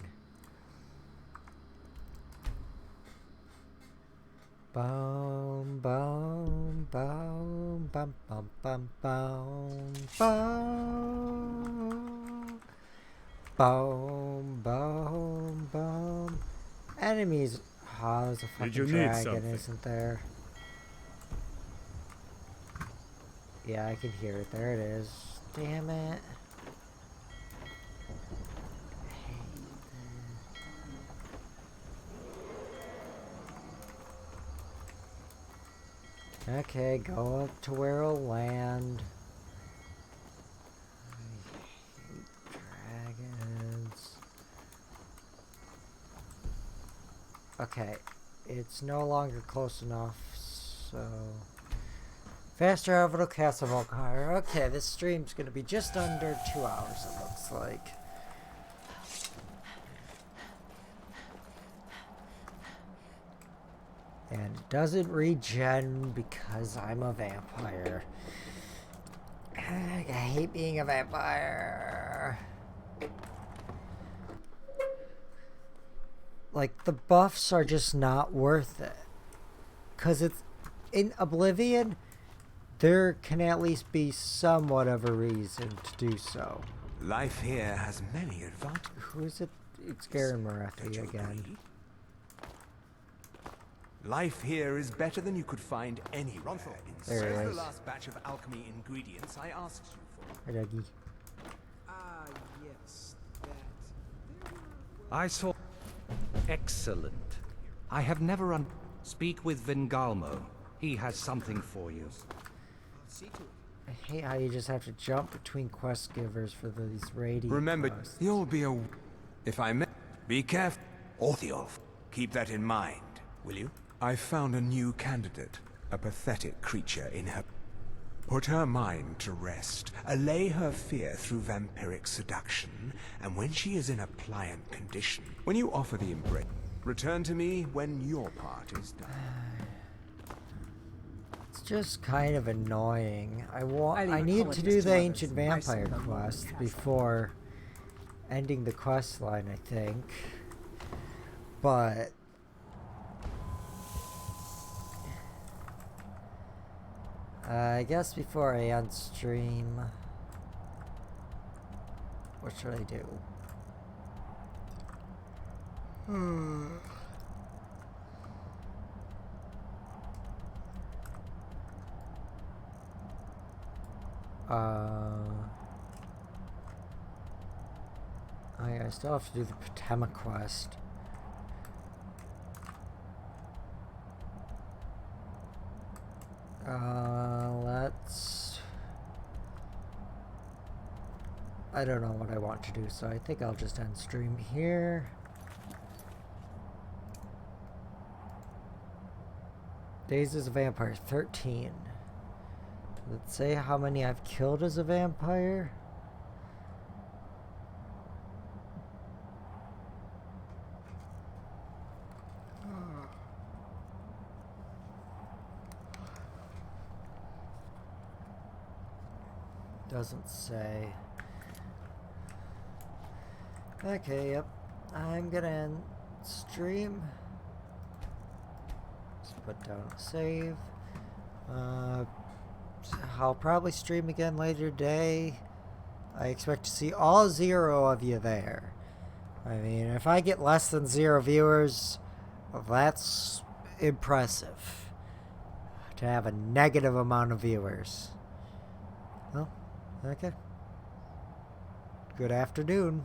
Boom, boom, boom, bum, bum, bum, bum, boom. Boom, boom, boom. Enemies. Oh, there's a fucking dragon, isn't there? Yeah, I can hear it. There it is. Damn it. Okay, go up to where it'll land. I hate dragons. Okay, it's no longer close enough, so... Faster orbital castle Volkire. Okay, this stream's gonna be just under 2 hours, it looks like. And it doesn't regen because I'm a vampire. I hate being a vampire. Like, the buffs are just not worth it. Because it's in Oblivion, there can at least be somewhat of a reason to do so. Life here has many advantages. Who is it? It's Garen Marathi again. Life here is better than you could find anywhere. There it Where's is. the last batch of alchemy ingredients I asked you for? Hi, Dougie. Yes, that. I saw... Excellent. I have never Speak with Vingalmo. He has something for you. See to it. I hate how you just have to jump between quest givers for these radiant Remember, quests. you'll be a... If I may... Be careful. Orthiolf. Keep that in mind, will you? I found a new candidate. A pathetic creature in her... Put her mind to rest. Allay her fear through vampiric seduction. And when she is in a pliant condition, when you offer the embrace, return to me when your part is done. It's just kind of annoying. I need to do the ancient vampire quest before ending the quest line, I think. But I guess before I end stream, what should I do? I still have to do the Patema quest. Let's... I don't know what I want to do, so I think I'll just end stream here. Days as a vampire, 13. Let's say how many I've killed as a vampire. Doesn't say. Okay, yep. I'm gonna end stream. Just put down a save. I'll probably stream again later today. I expect to see all 0 of you there. I mean, if I get less than 0 viewers, that's impressive. To have a negative amount of viewers. Well, okay. Good afternoon.